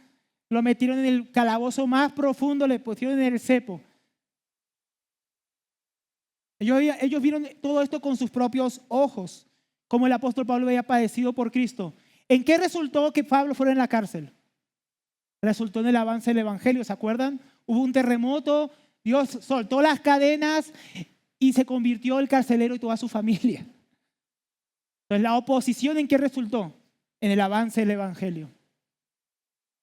lo metieron en el calabozo más profundo, le pusieron en el cepo. Ellos vieron todo esto con sus propios ojos, como el apóstol Pablo había padecido por Cristo. ¿En qué resultó que Pablo fuera en la cárcel? Resultó en el avance del evangelio, ¿se acuerdan? Hubo un terremoto, Dios soltó las cadenas y se convirtió el carcelero y toda su familia. Entonces, ¿la oposición en qué resultó? En el avance del evangelio.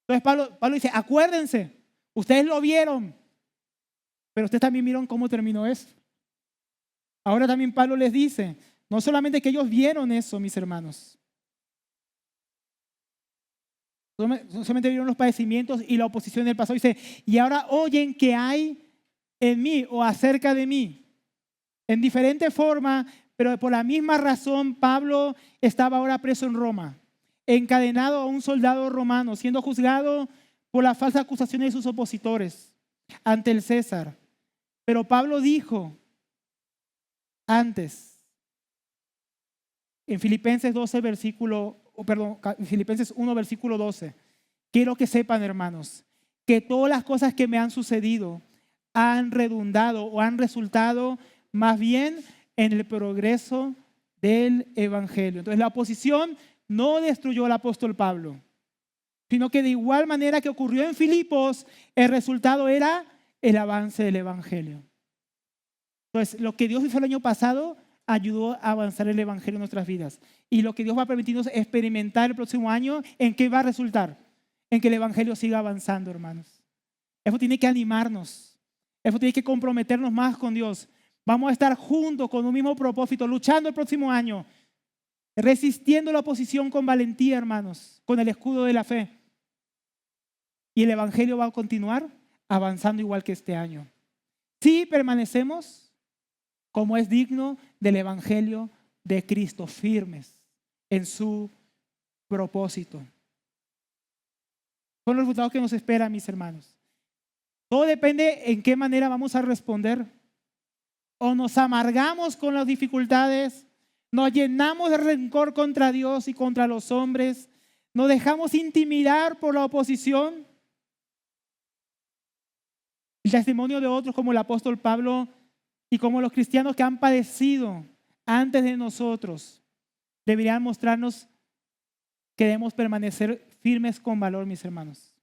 Entonces Pablo dice, acuérdense, ustedes lo vieron, pero ustedes también vieron cómo terminó eso. Ahora también Pablo les dice, no solamente que ellos vieron eso, mis hermanos, no solamente vieron los padecimientos y la oposición del pasado, dice, y ahora oyen que hay en mí o acerca de mí. En diferente forma, pero por la misma razón, Pablo estaba ahora preso en Roma, encadenado a un soldado romano, siendo juzgado por las falsas acusaciones de sus opositores ante el César. Pero Pablo dijo antes, en Filipenses 1, versículo 12, quiero que sepan, hermanos, que todas las cosas que me han sucedido han redundado o han resultado más bien en el progreso del evangelio. Entonces la oposición no destruyó al apóstol Pablo, sino que de igual manera que ocurrió en Filipos, el resultado era el avance del evangelio. Entonces, lo que Dios hizo el año pasado ayudó a avanzar el evangelio en nuestras vidas. Y lo que Dios va a permitirnos experimentar el próximo año, ¿en qué va a resultar? En que el evangelio siga avanzando, hermanos. Eso tiene que animarnos. Eso tiene que comprometernos más con Dios. Vamos a estar juntos con un mismo propósito, luchando el próximo año, resistiendo la oposición con valentía, hermanos, con el escudo de la fe. Y el evangelio va a continuar avanzando igual que este año. Si permanecemos como es digno del evangelio de Cristo, firmes en su propósito. Son los resultados que nos esperan, mis hermanos. Todo depende en qué manera vamos a responder. O nos amargamos con las dificultades, nos llenamos de rencor contra Dios y contra los hombres, nos dejamos intimidar por la oposición. El testimonio de otros como el apóstol Pablo y como los cristianos que han padecido antes de nosotros deberían mostrarnos que debemos permanecer firmes con valor, mis hermanos,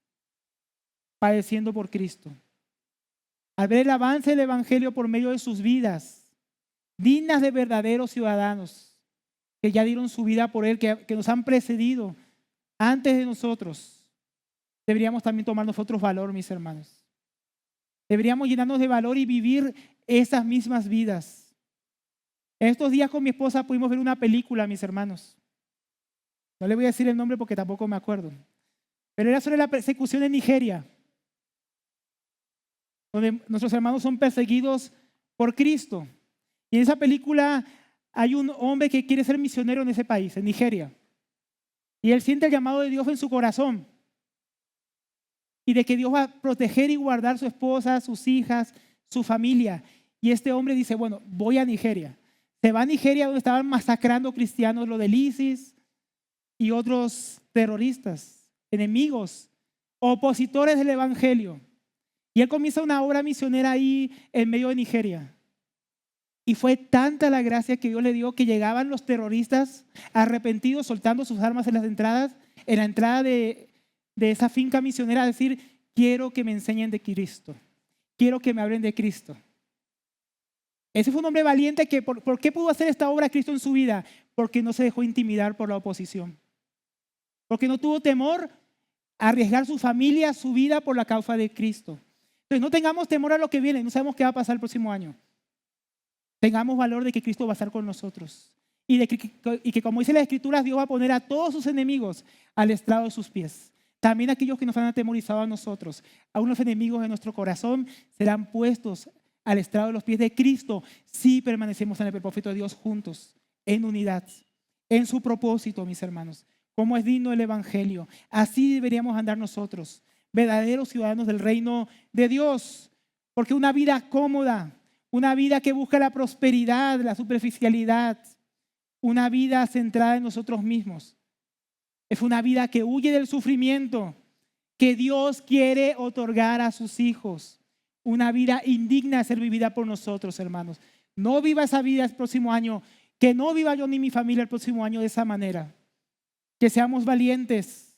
padeciendo por Cristo. Al ver el avance del evangelio por medio de sus vidas, dignas de verdaderos ciudadanos que ya dieron su vida por Él, que nos han precedido antes de nosotros, deberíamos también tomar nosotros valor, mis hermanos. Deberíamos llenarnos de valor y vivir esas mismas vidas. Estos días con mi esposa pudimos ver una película, mis hermanos. No le voy a decir el nombre porque tampoco me acuerdo. Pero era sobre la persecución en Nigeria, donde nuestros hermanos son perseguidos por Cristo. Y en esa película hay un hombre que quiere ser misionero en ese país, en Nigeria. Y él siente el llamado de Dios en su corazón. Y de que Dios va a proteger y guardar a su esposa, sus hijas, su familia. Y este hombre dice, bueno, voy a Nigeria. Se va a Nigeria donde estaban masacrando cristianos, los del ISIS y otros terroristas, enemigos, opositores del evangelio. Y él comienza una obra misionera ahí en medio de Nigeria. Y fue tanta la gracia que Dios le dio que llegaban los terroristas arrepentidos soltando sus armas en la entrada de esa finca misionera a decir, quiero que me enseñen de Cristo. quiero que me hablen de Cristo. Ese fue un hombre valiente que, ¿por qué pudo hacer esta obra Cristo en su vida? Porque no se dejó intimidar por la oposición. Porque no tuvo temor a arriesgar su familia, su vida por la causa de Cristo. Entonces no tengamos temor a lo que viene, no sabemos qué va a pasar el próximo año. Tengamos valor de que Cristo va a estar con nosotros. Y que como dice la Escritura, Dios va a poner a todos sus enemigos al estrado de sus pies. También aquellos que nos han atemorizado a nosotros, a unos enemigos de nuestro corazón, serán puestos al estrado de los pies de Cristo si permanecemos en el propósito de Dios juntos, en unidad, en su propósito, mis hermanos. Como es digno el Evangelio. Así deberíamos andar nosotros, verdaderos ciudadanos del reino de Dios. Porque una vida cómoda, una vida que busca la prosperidad, la superficialidad, una vida centrada en nosotros mismos, es una vida que huye del sufrimiento que Dios quiere otorgar a sus hijos. Una vida indigna de ser vivida por nosotros, hermanos. No viva esa vida el próximo año, que no viva yo ni mi familia el próximo año de esa manera. Que seamos valientes.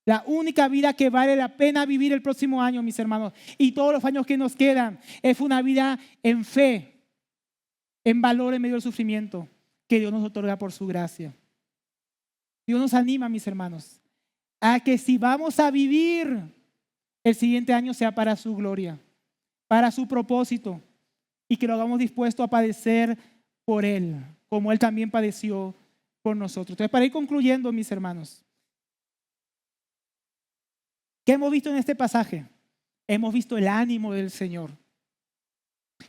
La única vida que vale la pena vivir el próximo año, mis hermanos, y todos los años que nos quedan, es una vida en fe, en valor en medio del sufrimiento que Dios nos otorga por su gracia. Dios nos anima, mis hermanos, a que si vamos a vivir, el siguiente año sea para su gloria, para su propósito, y que lo hagamos dispuesto a padecer por Él, como Él también padeció por nosotros. Entonces, para ir concluyendo, mis hermanos, ¿qué hemos visto en este pasaje? Hemos visto el ánimo del Señor,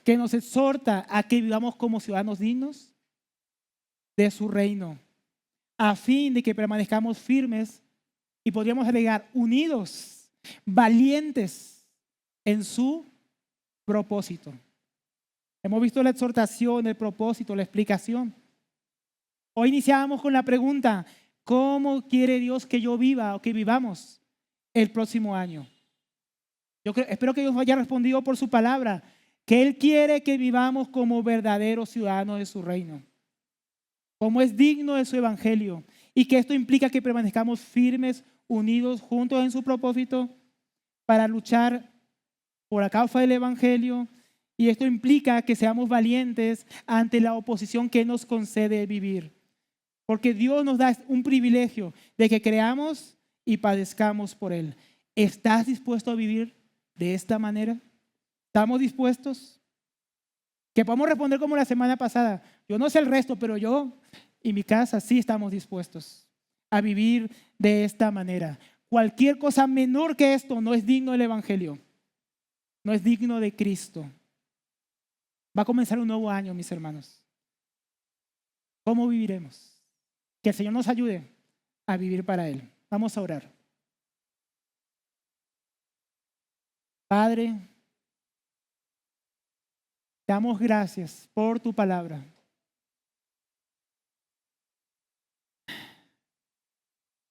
que nos exhorta a que vivamos como ciudadanos dignos de su reino, a fin de que permanezcamos firmes y podríamos agregar unidos, valientes en su propósito. Hemos visto la exhortación, el propósito, la explicación. Hoy iniciábamos con la pregunta, ¿cómo quiere Dios que yo viva o que vivamos el próximo año? Espero que Dios haya respondido por su palabra, que Él quiere que vivamos como verdaderos ciudadanos de su reino, como es digno de su evangelio, y que esto implica que permanezcamos firmes, unidos, juntos en su propósito para luchar por la causa del evangelio, y esto implica que seamos valientes ante la oposición que nos concede vivir, porque Dios nos da un privilegio de que creamos y padezcamos por Él. ¿Estás dispuesto a vivir de esta manera? ¿Estamos dispuestos? Que podemos responder como la semana pasada. Yo no sé el resto, pero yo y mi casa sí estamos dispuestos a vivir de esta manera. Cualquier cosa menor que esto no es digno del evangelio, no es digno de Cristo. Va a comenzar un nuevo año, mis hermanos. ¿Cómo viviremos? Que el Señor nos ayude a vivir para Él. Vamos a orar. Padre, te damos gracias por tu palabra.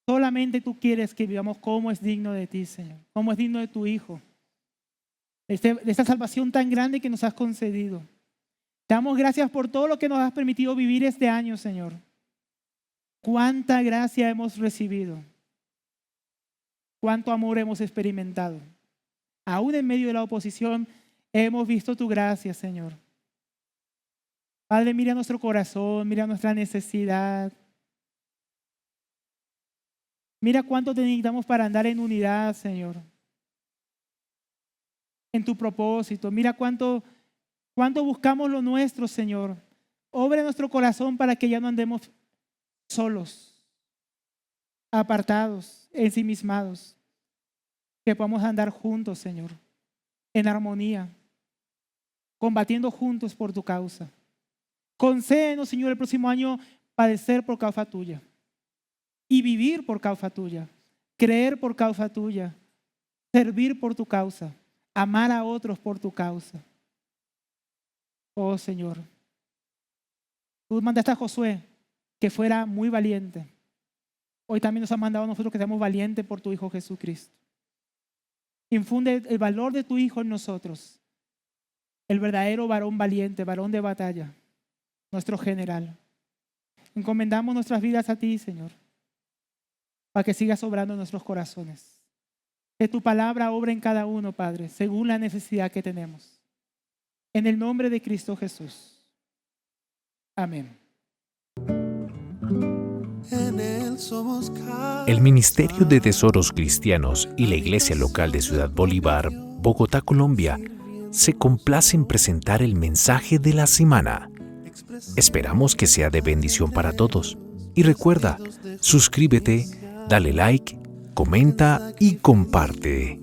Solamente tú quieres que vivamos como es digno de ti, Señor, como es digno de tu Hijo, de esta salvación tan grande que nos has concedido. Te damos gracias por todo lo que nos has permitido vivir este año, Señor. Cuánta gracia hemos recibido, cuánto amor hemos experimentado. Aún en medio de la oposición hemos visto tu gracia, Señor. Padre, mira nuestro corazón, mira nuestra necesidad. Mira cuánto te necesitamos para andar en unidad, Señor. En tu propósito. Mira cuánto buscamos lo nuestro, Señor. Obra en nuestro corazón para que ya no andemos solos, apartados, ensimismados. Que podamos andar juntos, Señor, en armonía, combatiendo juntos por tu causa. Concédenos, Señor, el próximo año padecer por causa tuya y vivir por causa tuya, creer por causa tuya, servir por tu causa, amar a otros por tu causa. Oh, Señor, tú mandaste a Josué que fuera muy valiente. Hoy también nos has mandado a nosotros que seamos valientes por tu Hijo Jesucristo. Infunde el valor de tu Hijo en nosotros, el verdadero varón valiente, varón de batalla, nuestro general. Encomendamos nuestras vidas a ti, Señor, para que sigas obrando en nuestros corazones. Que tu palabra obra en cada uno, Padre, según la necesidad que tenemos. En el nombre de Cristo Jesús. Amén. El Ministerio de Tesoros Cristianos y la Iglesia Local de Ciudad Bolívar, Bogotá, Colombia, se complace en presentar el mensaje de la semana. Esperamos que sea de bendición para todos. Y recuerda, suscríbete, dale like, comenta y comparte.